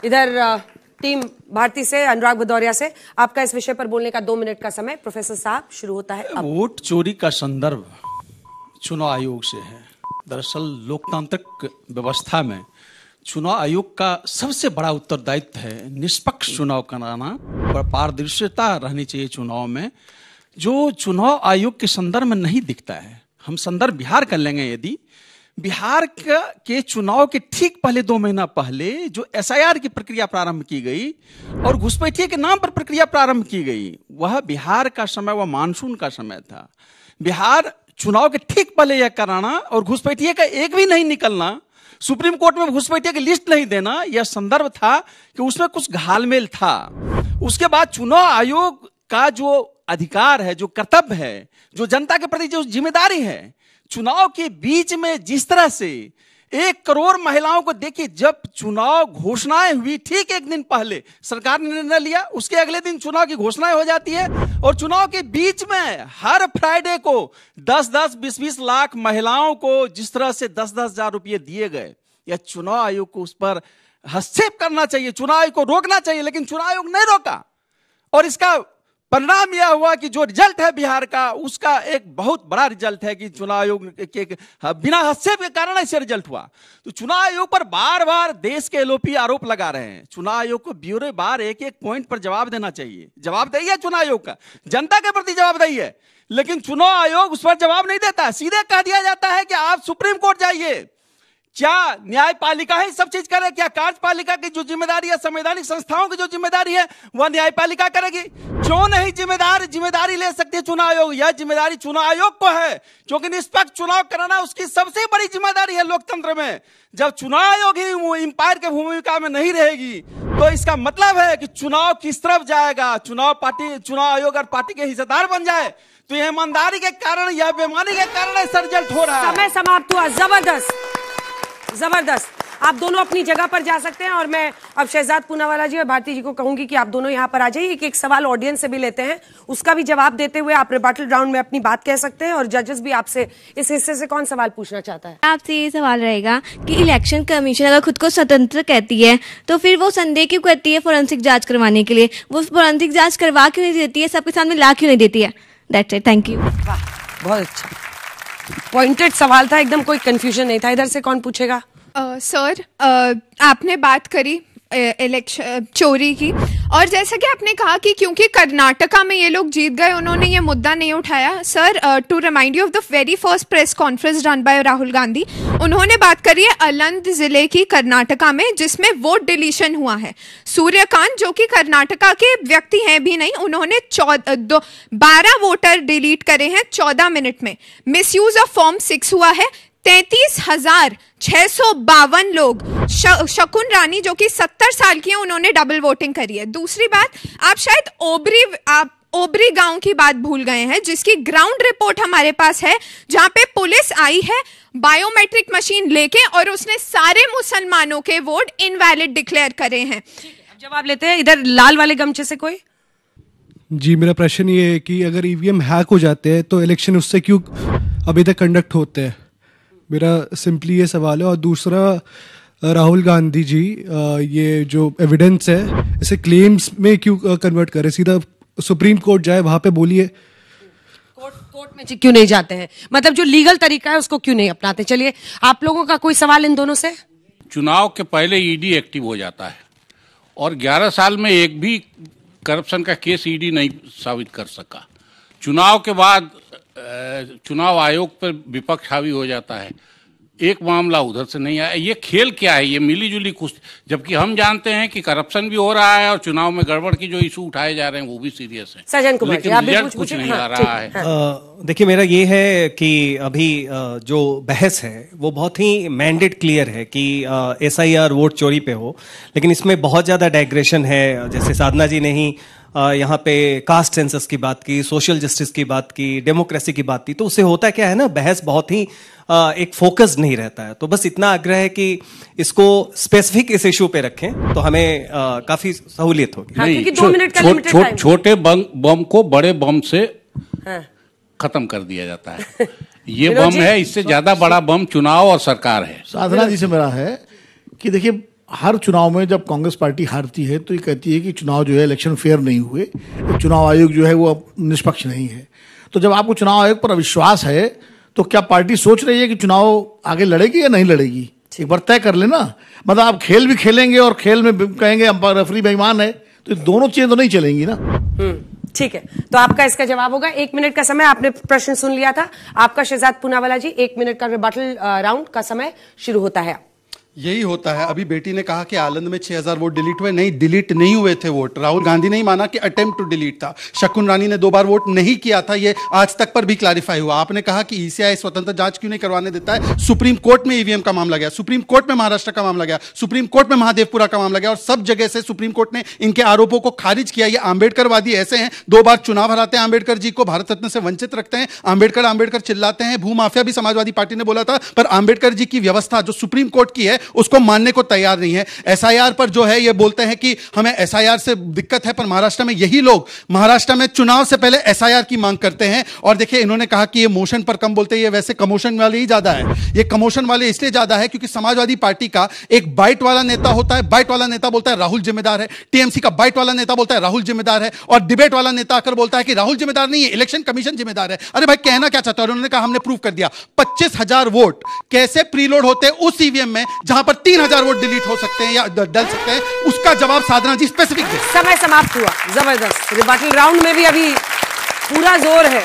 इधर टीम भारती से, अनुराग भदौरिया से, आपका इस विषय पर बोलने का 2 मिनट का समय। प्रोफेसर साहब, शुरू होता है अब। वोट चोरी का संदर्भ चुनाव आयोग से है। दरअसल लोकतांत्रिक व्यवस्था में चुनाव आयोग का सबसे बड़ा उत्तरदायित्व है निष्पक्ष चुनाव कराना और पारदर्शिता रहनी चाहिए चुनाव में, जो चुनाव आयोग के संदर्भ में नहीं दिखता है। हम संदर्भ बिहार कर लेंगे। यदि बिहार के चुनाव के ठीक पहले 2 महीना पहले जो SIR की प्रक्रिया प्रारंभ की गई और घुसपैठिए के नाम पर प्रक्रिया प्रारंभ की गई, वह बिहार का समय, वह मानसून का समय था। बिहार चुनाव के ठीक पहले यह कराना और घुसपैठिए का एक भी नहीं निकलना, सुप्रीम कोर्ट में घुसपैठिए की लिस्ट नहीं देना, यह संदर्भ था कि उसमें कुछ घालमेल था। उसके बाद चुनाव आयोग का जो अधिकार है, जो कर्तव्य है, जो जनता के प्रति जो जिम्मेदारी है, चुनाव के बीच में जिस तरह से 1 करोड़ महिलाओं को, देखिए जब चुनाव घोषणाएं हुई ठीक 1 दिन पहले सरकार ने निर्णय लिया, उसके अगले दिन चुनाव की घोषणाएं हो जाती है और चुनाव के बीच में हर फ्राइडे को 10-10, 20-20 लाख महिलाओं को जिस तरह से 10-10 हजार रुपये दिए गए, या चुनाव आयोग को उस पर हस्तक्षेप करना चाहिए, चुनाव आयोग को रोकना चाहिए, लेकिन चुनाव आयोग नहीं रोका। और इसका परिणाम यह हुआ कि जो रिजल्ट है बिहार का, उसका एक बहुत बड़ा रिजल्ट है कि चुनाव आयोग के बिना हस्तक्षेप के कारण ऐसे रिजल्ट हुआ। तो चुनाव आयोग पर बार बार देश के LOP आरोप लगा रहे हैं। चुनाव आयोग को ब्यूरो बार एक पॉइंट पर जवाब देना चाहिए। जवाबदेही है चुनाव आयोग का, जनता के प्रति जवाबदेही है, लेकिन चुनाव आयोग उस पर जवाब नहीं देता। सीधे कह दिया जाता है कि आप सुप्रीम कोर्ट जाइए। क्या न्यायपालिका है सब चीज करे? क्या कार्यपालिका की जो जिम्मेदारी है, संवैधानिक संस्थाओं की जो जिम्मेदारी है, वह न्यायपालिका करेगी? क्यों नहीं जिम्मेदारी ले सकती है चुनाव आयोग? यह जिम्मेदारी चुनाव आयोग को है, क्योंकि निष्पक्ष चुनाव कराना उसकी सबसे बड़ी जिम्मेदारी है लोकतंत्र में। जब चुनाव आयोग ही इंपायर के भूमिका में नहीं रहेगी, तो इसका मतलब है कि चुनाव किस तरफ जाएगा? चुनाव आयोग और पार्टी के हिस्सेदार बन जाए, तो यह ईमानदारी के कारण या बेईमानी के कारण ऐसा रिजल्ट हो रहा है। समय समाप्त हुआ। जबरदस्त। आप दोनों अपनी जगह पर जा सकते हैं और मैं अब शहजाद पूनावाला जी और भारती जी को कहूंगी कि आप दोनों यहां पर आ जाइए। एक सवाल ऑडियंस से भी लेते हैं, उसका भी जवाब देते हुए आप रिबटल राउंड में अपनी बात कह सकते हैं। और जजेस भी आपसे इस हिस्से से कौन सवाल पूछना चाहता है? आपसे ये सवाल रहेगा कि इलेक्शन कमीशन अगर खुद को स्वतंत्र कहती है, तो फिर वो संदेह क्यों करती है फोरेंसिक जांच करवाने के लिए? वो फोरेंसिक जांच करवा क्यों नहीं देती है? सबके सामने ला क्यों नहीं देती है? That's it, thank you. वाह, बहुत अच्छा पॉइंटेड सवाल था, एकदम कोई कंफ्यूजन नहीं था। इधर से कौन पूछेगा? सर, आपने बात करी इलेक्शन चोरी की, और जैसा कि आपने कहा कि क्योंकि कर्नाटका में ये लोग जीत गए, उन्होंने ये मुद्दा नहीं उठाया। Sir, to remind you of the very first press conference done by Rahul Gandhi, उन्होंने बात करी है अलंद जिले की कर्नाटका में, जिसमें वोट डिलीशन हुआ है। सूर्यकांत, जो कि कर्नाटका के व्यक्ति हैं भी नहीं, उन्होंने 12 वोटर डिलीट करे हैं 14 मिनट में। मिसयूज ऑफ फॉर्म 6 हुआ है। 33,652 लोग, शकुन रानी जो कि 70 साल की हैं, उन्होंने डबल वोटिंग करी है। दूसरी बात, आप शायद ओबरी गांव की बात भूल गए हैं, जिसकी ग्राउंड रिपोर्ट हमारे पास है, जहां पे पुलिस आई है बायोमेट्रिक मशीन लेके और उसने सारे मुसलमानों के वोट इनवैलिड डिक्लेयर करे हैं। जवाब लेते हैं। इधर लाल वाले गमछे से कोई? जी, मेरा प्रश्न ये है कि अगर EVM हैक हो जाते हैं तो इलेक्शन उससे क्यों अभी तक कंडक्ट होते हैं? मेरा सिंपली ये सवाल है। और दूसरा, राहुल गांधी जी ये जो एविडेंस है इसे क्लेम्स में क्यों कन्वर्ट करें? सीधा सुप्रीम कोर्ट जाए, वहां पे बोलिए। कोर्ट में क्यों नहीं जाते हैं? मतलब जो लीगल तरीका है उसको क्यों नहीं अपनाते? चलिए, आप लोगों का कोई सवाल इन दोनों से? चुनाव के पहले ED एक्टिव हो जाता है और 11 साल में एक भी करप्शन का केस ED नहीं साबित कर सका। चुनाव के बाद चुनाव आयोग पर विपक्ष हावी हो जाता है, एक मामला उधर से नहीं आया। ये खेल क्या है? ये मिली जुली कुछ, जबकि हम जानते हैं कि करप्शन भी हो रहा है और चुनाव में गड़बड़ की जो इशू उठाए जा रहे हैं वो भी सीरियस है, सजन कुमार, लेकिन रिजल्ट कुछ नहीं आ रहा है। देखिए, मेरा ये है कि अभी जो बहस है वो बहुत ही मैंडेट क्लियर है कि SIR वोट चोरी पे हो, लेकिन इसमें बहुत ज्यादा डाइग्रेशन है। जैसे साधना जी ने ही यहाँ पे कास्ट सेंसस की बात की, सोशल जस्टिस की बात की, डेमोक्रेसी की बात की, तो उससे होता क्या है ना, बहस बहुत ही एक फोकस नहीं रहता है। तो बस इतना आग्रह है कि इसको स्पेसिफिक इस इशू पे रखें तो हमें काफी सहूलियत होगी। छोटे बम को बड़े बम से खत्म कर दिया जाता है। ये बम है, इससे ज्यादा बड़ा बम चुनाव और सरकार है। साधना जी से मेरा है कि देखिए हर चुनाव में जब कांग्रेस पार्टी हारती है तो ये कहती है कि चुनाव जो है इलेक्शन फेयर नहीं हुए, चुनाव आयोग जो है वो निष्पक्ष नहीं है। तो जब आपको चुनाव आयोग पर अविश्वास है तो क्या पार्टी सोच रही है कि चुनाव आगे लड़ेगी या नहीं लड़ेगी? एक बार तय कर लेना। मतलब आप खेल भी खेलेंगे और खेल में कहेंगे अंपायर रेफरी बेईमान है, तो दोनों चीजें तो नहीं चलेंगी ना। ठीक है, तो आपका इसका जवाब होगा 1 मिनट का समय। आपने प्रश्न सुन लिया था आपका। शहजाद पूनावाला जी, 1 मिनट का रिबटल राउंड का समय शुरू होता है। यही होता है। अभी बेटी ने कहा कि आलंद में 6000 वोट डिलीट हुए, नहीं डिलीट नहीं हुए थे वोट। राहुल गांधी ने माना कि अटेम्प्ट टू डिलीट था। शकुन रानी ने 2 बार वोट नहीं किया था, ये आज तक पर भी क्लैरिफाई हुआ। आपने कहा कि ईसीआई स्वतंत्र जांच क्यों नहीं करवाने देता है। सुप्रीम कोर्ट में ईवीएम का मामला गया, सुप्रीम कोर्ट में महाराष्ट्र का मामला गया, सुप्रीम कोर्ट में महादेवपुरा का मामला गया और सब जगह से सुप्रीम कोर्ट ने इनके आरोपों को खारिज किया। ये आंबेडकरवादी ऐसे हैं, 2 बार चुनाव हराते हैं आंबेडकर जी को, भारत रत्न से वंचित रखते हैं, आंबेडकर आंबेडकर चिल्लाते हैं। भूमाफिया भी समाजवादी पार्टी ने बोला था, पर आंबेडकर जी की व्यवस्था जो सुप्रीम कोर्ट की है उसको मानने को तैयार नहीं है। एसआईआर पर जो है ये बोलते हैं कि हमें एसआईआर से दिक्कत है, पर महाराष्ट्र में यही लोग महाराष्ट्र में चुनाव से पहले एसआईआर की मांग करते हैं। और देखिए इन्होंने कहा कि ये मोशन पर कम बोलते हैं, ये वैसे कमोशन वाले ही ज्यादा है। ये कमोशन वाले इसलिए ज्यादा है क्योंकि समाजवादी पार्टी का एक बाइट वाला नेता होता है, बाइट वाला नेता बोलता है राहुल जिम्मेदार है। टीएमसी का बाइट वाला नेता बोलता है राहुल जिम्मेदार है, और डिबेट वाला नेता आकर बोलता है कि राहुल जिम्मेदार नहीं है, इलेक्शन कमीशन जिम्मेदार है। अरे भाई कहना क्या चाहता है? उन्होंने कहा हमने प्रूव कर दिया। 25,000 वोट कैसे प्रीलोड होते उस ईवीएम में जहां पर 3,000 वोट डिलीट हो सकते हैं या डल सकते हैं, उसका जवाब साधना जी स्पेसिफिक दे। समय समाप्त हुआ। जबरदस्त रिबटल राउंड में भी अभी पूरा जोर है।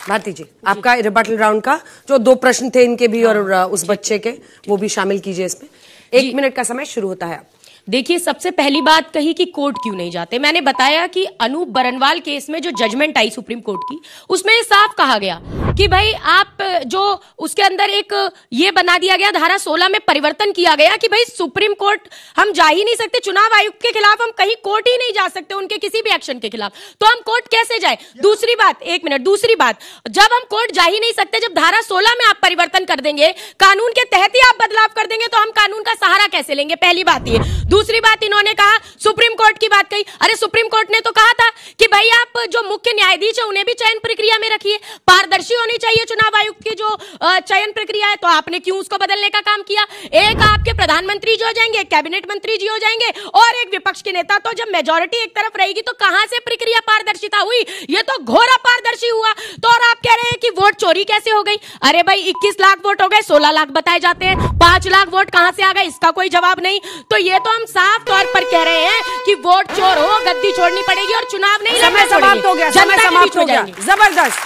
भारती जी, आपका रिबटल राउंड का जो 2 प्रश्न थे इनके भी और उस बच्चे के, वो भी शामिल कीजिए इसमें। 1 मिनट का समय शुरू होता है। देखिए, सबसे पहली बात कही कि कोर्ट क्यों नहीं जाते। मैंने बताया कि अनूप बरनवाल केस में जो जजमेंट आई सुप्रीम कोर्ट की, उसमें साफ कहा गया कि भाई आप जो उसके अंदर एक ये बना दिया गया, धारा 16 में परिवर्तन किया गया कि भाई सुप्रीम कोर्ट हम जा ही नहीं सकते, चुनाव आयोग के खिलाफ हम कहीं कोर्ट ही नहीं जा सकते उनके किसी भी एक्शन के खिलाफ, तो हम कोर्ट कैसे जाए। दूसरी बात, 1 मिनट, दूसरी बात, जब हम कोर्ट जा ही नहीं सकते, जब धारा 16 में आप परिवर्तन कर देंगे, कानून के तहत ही आप बदलाव कर देंगे, तो हम कानून का सहारा कैसे लेंगे। पहली बात ये। दूसरी बात, इन्होंने कहा सुप्रीम कोर्ट की बात कही। अरे सुप्रीम कोर्ट ने तो कहा था कि भाई आप जो मुख्य न्यायाधीश है उन्हें भी चयन प्रक्रिया में रखिए, पारदर्शी होनी चाहिए चुनाव आयोग की जो चयन प्रक्रिया है, तो आपने क्यों उसको बदलने का काम किया। एक आपके प्रधानमंत्री जी हो जाएंगे, कैबिनेट मंत्री जी हो जाएंगे और एक विपक्ष के नेता, तो जब मेजोरिटी एक तरफ रहेगी तो कहां से प्रक्रिया पारदर्शिता हुई। ये तो घोर अपारदर्शी हुआ। तो और आप कह रहे हैं कि वोट चोरी कैसे हो गई। अरे भाई 21 लाख वोट हो गए, 16 लाख बताए जाते हैं, 5 लाख वोट कहां से आ गए, इसका कोई जवाब नहीं। तो ये तो हम साफ तौर पर कह रहे हैं कि वोट चोर हो, गद्दी छोड़नी पड़ेगी और चुनाव नहीं लड़ना पड़ेगा। समाप्त हो गया, समय समाप्त हो गया। जबरदस्त,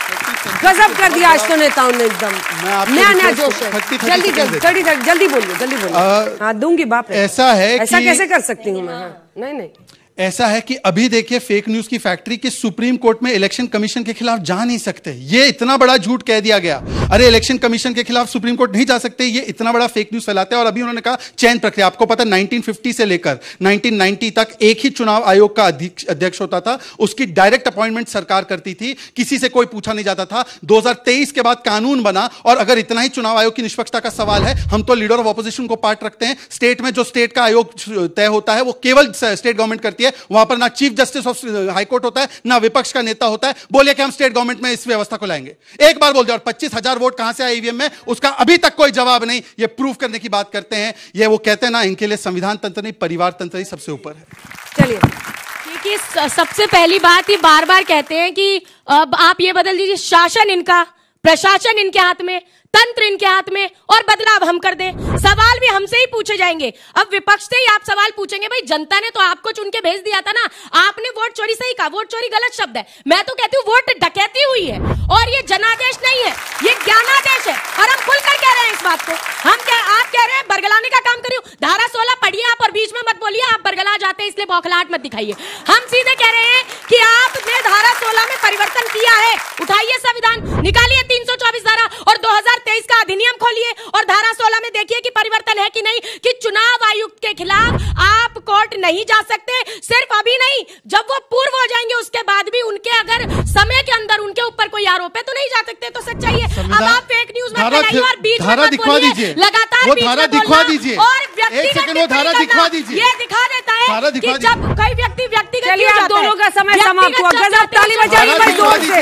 गजब कर दिया आज तो नेताओं ने, एकदम नया जोश है। जल्दी जल्दी बोलिए। हाँ दूंगी, बाप रे। ऐसा है, ऐसा कैसे कर सकती हूँ मैं। नहीं ऐसा है कि अभी देखिए फेक न्यूज की फैक्ट्री के सुप्रीम कोर्ट में इलेक्शन कमीशन के खिलाफ जा नहीं सकते, ये इतना बड़ा झूठ कह दिया गया। अरे इलेक्शन कमीशन के खिलाफ सुप्रीम कोर्ट नहीं जा सकते, ये इतना बड़ा फेक न्यूज फैलाते हैं। और अभी उन्होंने कहा चयन प्रक्रिया, आपको पता 1950 से लेकर 1990 तक एक ही चुनाव आयोग का अध्यक्ष होता था, उसकी डायरेक्ट अपॉइंटमेंट सरकार करती थी, किसी से कोई पूछा नहीं जाता था। 2023 के बाद कानून बना, और अगर इतना ही चुनाव आयोग की निष्पक्षता का सवाल है, हम तो लीडर ऑफ ऑपोजिशन को पार्ट रखते हैं। स्टेट में जो स्टेट का आयोग तय होता है वो केवल स्टेट गवर्नमेंट करती है, वहां पर ना चीफ जस्टिस ऑफ हाईकोर्ट होता है, ना विपक्ष का नेता होता है। बोले कि हम स्टेट गवर्नमेंट में इस व्यवस्था को लाएंगे, एक बार बोल दिया। और 25,000 वोट कहां से आए ईवीएम में, उसका अभी तक कोई जवाब नहीं। ये प्रूफ करने की बात करते हैं, ये वो कहते हैं ना, इनके लिए संविधान तंत्र नहीं परिवार तंत्र ही सबसे ऊपर है। चलिए, देखिए सबसे पहली बात, ये बार बार कहते हैं कि अब आप ये बदल दीजिए, शासन इनका, प्रशासन इनके हाथ में, तंत्र इनके हाथ में, और बदलाव हम कर दें। सवाल भी हमसे ही पूछे जाएंगे। अब विपक्ष से ही आप सवाल पूछेंगे, भाई जनता ने तो आपको चुन के भेज दिया था ना, आपने वोट चोरी सही कहा, वोट चोरी गलत शब्द है, मैं तो कहती हूँ वोट डकैती हुई है, और ये जनादेश नहीं है, ये ज्ञानादेश है, और हम खुलकर कह रहे हैं इस बात को। आप कह रहे हैं बरगलाने का काम करिए, धारा 16 पढ़िए आप, और बीच में मत बोलिए आप बरगला जाते हैं इसलिए बौखलाहट मत दिखाइए। हम सीधे कह रहे हैं कि आपने धारा 16 में परिवर्तन किया है, उठाइए संविधान, निकालिए 324 धारा और 2023 का अधिनियम खोलिए, और धारा 16 में देखिए कि परिवर्तन है कि नहीं, कि चुनाव आयुक्त के खिलाफ आप कोर्ट नहीं जा सकते। सिर्फ अभी नहीं, जब वो पूर्व हो जाएंगे उसके बाद भी उनके अगर समय के अंदर उनके ऊपर कोई आरोप है तो नहीं जा सकते। तो सच्चाई है। अब आप फेक न्यूज मत फैलाइए और बीच में मत बोलिए, लगातार वो धारा दिखवा दीजिए, और एक सेकंड वो धारा दिखवा दीजिए। ये दिखा देता है कि जब कोई व्यक्ति व्यक्तिगत, चलिए आप दोनों का समय समाप्त हुआ। गजब, ताली बजाइए भाई जोर से।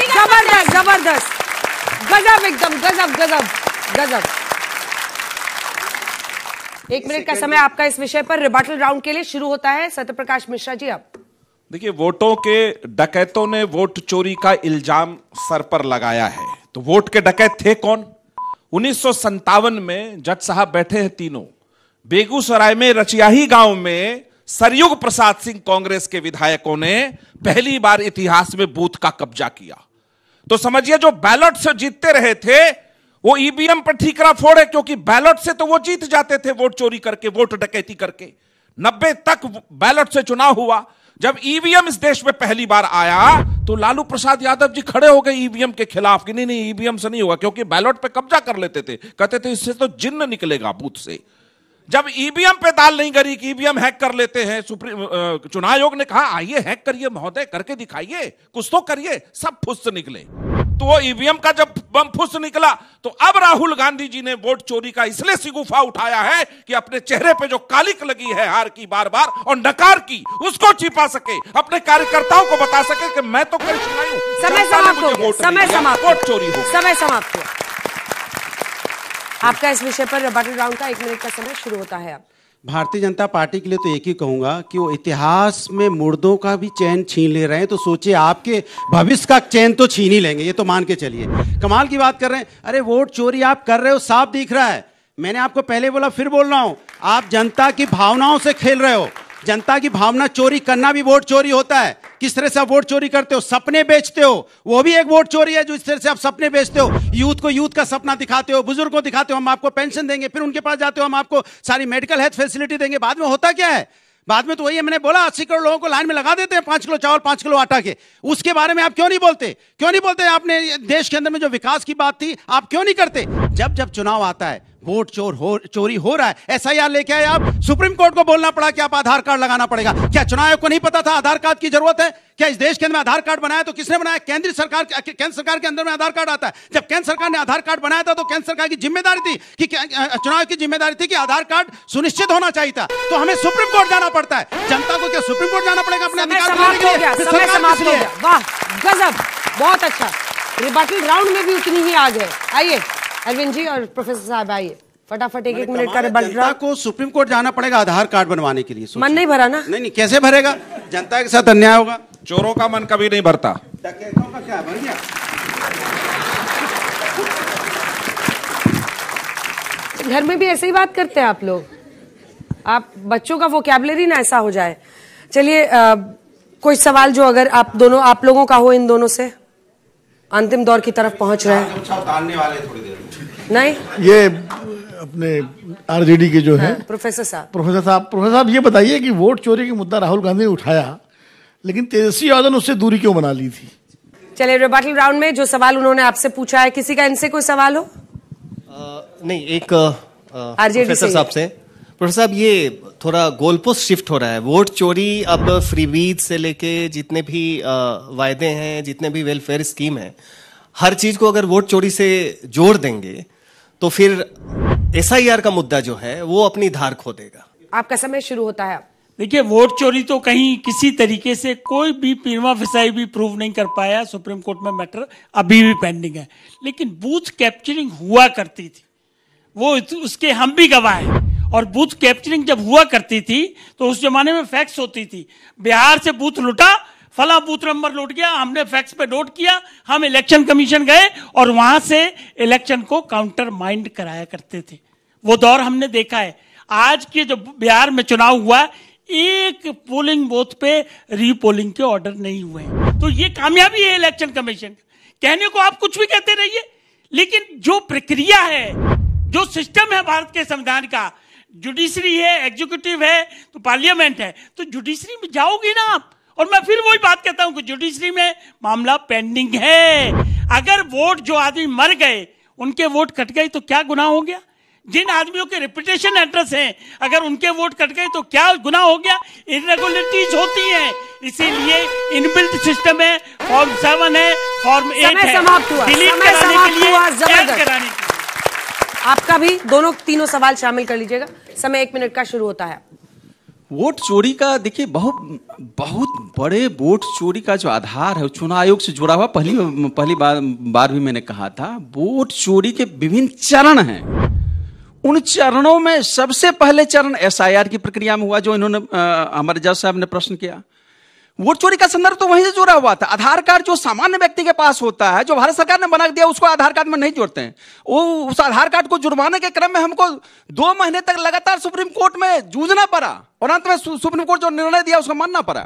जबरदस्त जबरदस्त, गजब, एकदम गजब गजब गजब। 1 मिनट का समय आपका इस विषय पर। रिबटल राउंड के लिए शुरू होता है। सत्यप्रकाश मिश्रा जी, अब देखिए, वोटों के डकैतों ने वोट चोरी का इल्जाम सर पर लगाया है। तो वोट के डकैत थे कौन? 1957 में जज साहब बैठे हैं तीनों। बेगूसराय में रचियाही गांव में सरयुग प्रसाद सिंह कांग्रेस के विधायकों ने पहली बार इतिहास में बूथ का कब्जा किया। तो समझिए, जो बैलेट से जीतते रहे थे वो ईवीएम पर ठीकरा फोड़ है, क्योंकि बैलेट से तो वो जीत जाते थे वोट चोरी करके, वोट डकैती करके। 90 तक बैलेट से चुनाव हुआ। जब ईवीएम इस देश में पहली बार आया तो लालू प्रसाद यादव जी खड़े हो गए ईवीएम के खिलाफ कि नहीं ईवीएम से नहीं होगा, क्योंकि बैलेट पे कब्जा कर लेते थे। कहते थे इससे तो जिन्न निकलेगा बूथ से। जब ईवीएम पे दाल नहीं गरी कि ईवीएम हैक कर लेते हैं, चुनाव आयोग ने कहा आइए हैक करिए महोदय, करके दिखाइए, कुछ तो करिए, सब फुस निकले। तो वो ईवीएम का जब बम फुस निकला तो अब राहुल गांधी जी ने वोट चोरी का इसलिए सिगुफा उठाया है कि अपने चेहरे पे जो कालिक लगी है हार की बार बार और नकार की, उसको छिपा सके, अपने कार्यकर्ताओं को बता सके कि मैं तो कल चुनाई हूं। समय समाप्त हो गया, समय समाप्त, वोट चोरी हो, समय समाप्त हुआ। आपका इस विषय पर रिबटल राउंड का 1 मिनट का समय शुरू होता है अब। भारतीय जनता पार्टी के लिए तो एक ही कहूंगा कि वो इतिहास में मुर्दों का भी चैन छीन ले रहे हैं, तो सोचिए आपके भविष्य का चैन तो छीन ही लेंगे, ये तो मान के चलिए। कमाल की बात कर रहे हैं। अरे वोट चोरी आप कर रहे हो, साफ दिख रहा है। मैंने आपको पहले बोला, फिर बोल रहा हूं, आप जनता की भावनाओं से खेल रहे हो। जनता की भावना चोरी करना भी वोट चोरी होता है। किस तरह से आप वोट चोरी करते हो? सपने बेचते हो, वो भी एक वोट चोरी है। जो इस तरह से आप सपने बेचते हो, यूथ को यूथ का सपना दिखाते हो, बुजुर्ग को दिखाते हो हम आपको पेंशन देंगे, फिर उनके पास जाते हो हम आपको सारी मेडिकल हेल्थ फैसिलिटी देंगे। बाद में होता क्या है? बाद में तो वही है, मैंने बोला 80 करोड़ लोगों को लाइन में लगा देते हैं 5 किलो चावल 5 किलो आटा के। उसके बारे में आप क्यों नहीं बोलते? क्यों नहीं बोलते? आपने देश के अंदर में जो विकास की बात थी आप क्यों नहीं करते? जब जब चुनाव आता है वोट चोरी हो रहा है, एसआईआर लेके आए आप, सुप्रीम कोर्ट को बोलना पड़ा कि आप आधार कार्ड लगाना पड़ेगा। क्या चुनाव आयोग को नहीं पता था आधार कार्ड की जरूरत है? क्या इस देश के अंदर आधार कार्ड बनाया तो किसने बनाया? केंद्र सरकार के अंदर में आधार कार्ड आता है। जब केंद्र सरकार ने आधार कार्ड बनाया था तो केंद्र सरकार की जिम्मेदारी थी कि चुनाव की जिम्मेदारी थी कि आधार कार्ड सुनिश्चित होना चाहिए था। तो हमें सुप्रीम कोर्ट जाना पड़ता है। जनता को क्या सुप्रीम कोर्ट जाना पड़ेगा अपने अधिकार समाप्त हो गया, समय समाप्त हो गया। वाह, गजब, बहुत अच्छा। रिबटल राउंड में भी उतनी ही आ गए। आइए अरविंद जी और प्रोफेसर साहब, आइए फटाफट 1 मिनट का रिबटल राउंड। को सुप्रीम कोर्ट जाना पड़ेगा आधार कार्ड बनवाने के लिए। मन नहीं भरा ना? नहीं, कैसे भरेगा? जनता के साथ अन्याय होगा। चोरों का मन कभी नहीं भरता। डकैतों का क्या भर गया? घर में भी ऐसे ही बात करते हैं आप लोग? आप बच्चों का वोकैबुलरी ना ऐसा हो जाए। चलिए, कोई सवाल जो अगर आप लोगों का हो इन दोनों से। अंतिम दौर की तरफ पहुंच रहे हैं। उतारने वाले थोड़ी देर नहीं, ये अपने आरजेडी के जो है प्रोफेसर साहब ये बताइए कि वोट चोरी का मुद्दा राहुल गांधी ने उठाया, लेकिन तेजस्वी यादव ने उससे दूरी क्यों बना ली थी? चलिए, रिबटल राउंड में जो सवाल उन्होंने आपसे पूछा है, किसी का इनसे कोई सवाल हो? नहीं, एक प्रोफेसर साहब से। प्रोफेसर साहब, ये थोड़ा गोलपोस्ट शिफ्ट हो रहा है। वोट चोरी अब फ्रीबीज से लेके जितने भी वायदे हैं, जितने भी वेलफेयर स्कीम है, हर चीज को अगर वोट चोरी से जोड़ देंगे तो फिर एसआईआर का मुद्दा जो है वो अपनी धार खो देगा। आपका समय शुरू होता है। देखिए, वोट चोरी तो कहीं किसी तरीके से कोई भी प्रीमा फेसाई भी प्रूव नहीं कर पाया। सुप्रीम कोर्ट में मैटर अभी भी पेंडिंग है। लेकिन बूथ कैप्चरिंग हुआ करती थी, वो उसके हम भी गवाह हैं। और बूथ कैप्चरिंग जब हुआ करती थी तो उस जमाने में फैक्स होती थी। बिहार से बूथ लुटा, फला बूथ नंबर लौट गया, हमने फैक्स पे नोट किया, हम इलेक्शन कमीशन गए और वहां से इलेक्शन को काउंटर माइंड कराया करते थे। वो दौर हमने देखा है। आज के जो बिहार में चुनाव हुआ, एक पोलिंग बूथ पे रीपोलिंग के ऑर्डर नहीं हुए। तो ये कामयाबी है इलेक्शन कमीशन। कहने को आप कुछ भी कहते रहिए, लेकिन जो प्रक्रिया है, जो सिस्टम है भारत के संविधान का, जुडिशरी है, एग्जीक्यूटिव है, तो पार्लियामेंट है, तो जुडिशरी में जाओगे ना आप। और मैं फिर वही बात कहता हूं कि जुडिशरी में मामला पेंडिंग है। अगर वोट जो आदमी मर गए उनके वोट कट गए तो क्या गुनाह हो गया? जिन आदमियों के रेपुटेशन एड्रेस हैं, अगर उनके वोट कट गए तो क्या गुनाह हो गया? इरेगुलरिटीज होती हैं, इसीलिए इनबिल्ट सिस्टम है। फॉर्म 7 है, फॉर्म 8 है, डिलीट कराने के लिए, ऐड कराने के लिए। आपका भी दोनों तीनों सवाल शामिल कर लीजिएगा। समय 1 मिनट का शुरू होता है। वोट चोरी का देखिए, बहुत बड़े वोट चोरी का जो आधार है चुनाव आयोग से जुड़ा हुआ। पहली बार भी मैंने कहा था, वोट चोरी के विभिन्न चरण हैं। उन चरणों में सबसे पहले चरण एसआईआर की प्रक्रिया में हुआ, जो इन्होंने हमारे जज साहब ने प्रश्न किया। वोट चोरी का संदर्भ तो वहीं से जुड़ा हुआ था। आधार कार्ड जो सामान्य व्यक्ति के पास होता है, जो भारत सरकार ने बना दिया, उसको आधार कार्ड में नहीं जोड़ते हैं। वो उस आधार कार्ड को जुर्माने के क्रम में हमको 2 महीने तक लगातार सुप्रीम कोर्ट में जूझना पड़ा और अंत में सुप्रीम कोर्ट जो निर्णय दिया उसको मानना पड़ा।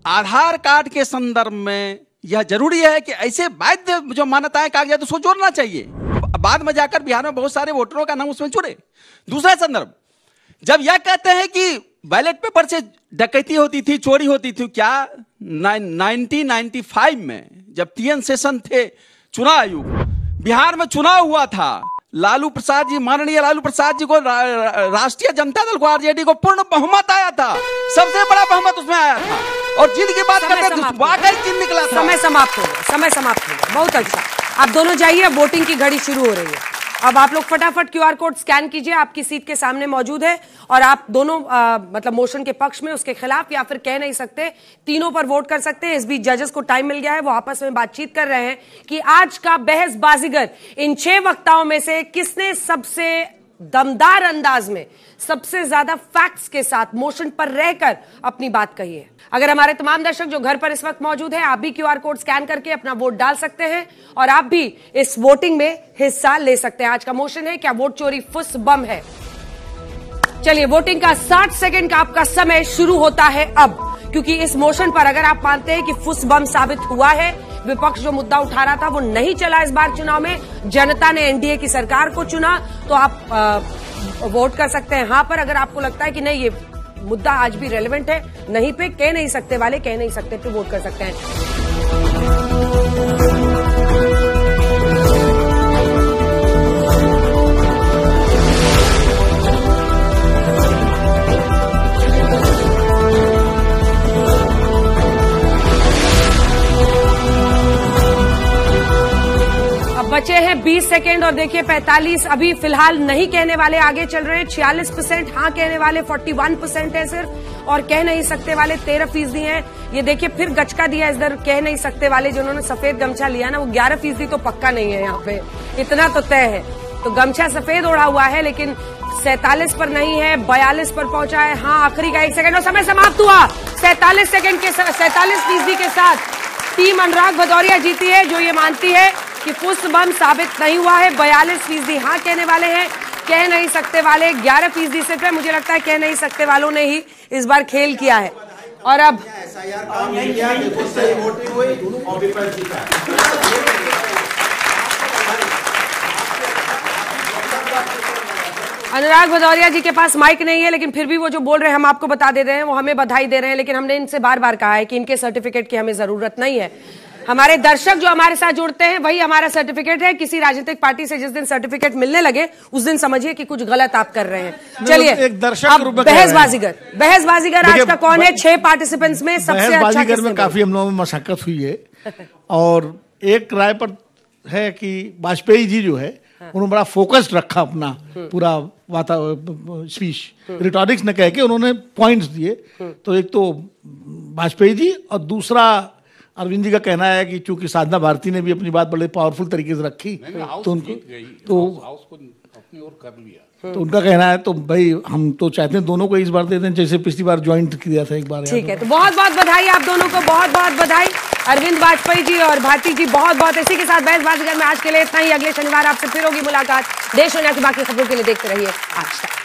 आधार कार्ड के संदर्भ में यह जरूरी है कि ऐसे वैध जो मान्यताएं कागजात उसको जोड़ना चाहिए। बाद में जाकर बिहार में बहुत सारे वोटरों का नाम उसमें जुड़े। दूसरा संदर्भ, जब यह कहते हैं कि बैलेट पेपर से डकैती होती थी, चोरी होती थी, क्या 1995 में जब TN सेशन थे चुनाव आयोग, बिहार में चुनाव हुआ था, लालू प्रसाद जी, माननीय लालू प्रसाद जी को, राष्ट्रीय जनता दल को, आरजेडी को पूर्ण बहुमत आया था, सबसे बड़ा बहुमत उसमें आया था। और जीत की बात करते हैं, वाकई जीत निकला था। समय समाप्त हो गया, समय समाप्त हो गया। बहुत अच्छा, आप दोनों जाइए, वोटिंग की घड़ी शुरू हो रही है। अब आप लोग फटाफट QR कोड स्कैन कीजिए, आपकी सीट के सामने मौजूद है और आप दोनों मतलब मोशन के पक्ष में, उसके खिलाफ या फिर कह नहीं सकते, तीनों पर वोट कर सकते हैं। इस बीच जजेस को टाइम मिल गया है, वो आपस में बातचीत कर रहे हैं कि आज का बहस बाजीगर इन 6 वक्ताओं में से किसने सबसे दमदार अंदाज में, सबसे ज्यादा फैक्ट्स के साथ मोशन पर रहकर अपनी बात कही है। अगर हमारे तमाम दर्शक जो घर पर इस वक्त मौजूद हैं, आप भी QR कोड स्कैन करके अपना वोट डाल सकते हैं और आप भी इस वोटिंग में हिस्सा ले सकते हैं। आज का मोशन है, क्या वोट चोरी फुस बम है? चलिए, वोटिंग का 60 सेकंड का आपका समय शुरू होता है अब, क्योंकि इस मोशन पर अगर आप मानते हैं कि फुस बम साबित हुआ है, विपक्ष जो मुद्दा उठा रहा था वो नहीं चला इस बार चुनाव में, जनता ने एनडीए की सरकार को चुना, तो आप वोट कर सकते हैं हाँ पर। अगर आपको लगता है कि नहीं, ये मुद्दा आज भी रेलेवेंट है, नहीं पे, कह नहीं सकते वाले कह नहीं सकते पे वोट कर सकते हैं। बचे हैं 20 सेकेंड और देखिए 45 अभी फिलहाल नहीं कहने वाले आगे चल रहे हैं। 46% हाँ कहने वाले 41% है सिर्फ, और कह नहीं सकते वाले 13% हैं। ये देखिए फिर गचका दिया इधर, कह नहीं सकते वाले जिन्होंने सफेद गमछा लिया ना, वो 11% तो पक्का नहीं है यहाँ पे, इतना तो तय है। तो गमछा सफेद ओढ़ा हुआ है, लेकिन 47 पर नहीं है, 42 पर पहुंचा है। हाँ, आखिरी का 1 सेकंड और समय समाप्त हुआ। 47% के साथ टीम अनुराग भदौरिया जीती है, जो ये मानती है कि फुस बम साबित नहीं हुआ है। 42% हाँ कहने वाले हैं, कह नहीं सकते वाले 11% सिर्फ है। मुझे लगता है कह नहीं सकते वालों ने ही इस बार खेल किया है। और अब अनुराग भदौरिया जी के पास माइक नहीं है, लेकिन फिर भी वो जो बोल रहे हैं हम आपको बता दे रहे हैं, वो हमें बधाई दे रहे हैं। लेकिन हमने इनसे बार बार कहा है कि इनके सर्टिफिकेट की हमें जरूरत नहीं है। हमारे दर्शक जो हमारे साथ जुड़ते हैं वही हमारा सर्टिफिकेट है। किसी राजनीतिक पार्टी से जिस दिन सर्टिफिकेट मिलने लगे उस दिन समझिए कि कुछ गलत आप कर रहे हैं। चलिए, एक दर्शक बहसबाजीगर आज का कौन है? 6 पार्टिसिपेंट्स में सबसे अच्छा किसने में काफी हम लोगों में मशक्कत हुई है और एक राय पर है कि वाजपेयी जी जो है उन्होंने बड़ा फोकस्ड रखा अपना पूरा स्पीच, रिटॉरिक्स न कह के उन्होंने पॉइंट्स दिए। तो एक तो वाजपेयी जी और दूसरा अरविंद जी का कहना है कि चूंकि साधना भारती ने भी अपनी बात बड़े पावरफुल तरीके से रखी तो उनको अपनी ओर कर लिया, तो उनका कहना है तो भाई हम तो चाहते हैं दोनों को इस बार दे दें जैसे पिछली बार ज्वाइंट किया था एक बार। ठीक है, तो बहुत बहुत बधाई आप दोनों को, बहुत बहुत बधाई अरविंद वाजपेयी जी और भारती जी, बहुत बहुत। इसी के साथ बहसबाजीगर में आज के लिए इतना ही। अगले शनिवार आपसे फिर होगी मुलाकात। देश दुनिया की बाकी खबरों के लिए देखते रहिए आज तक।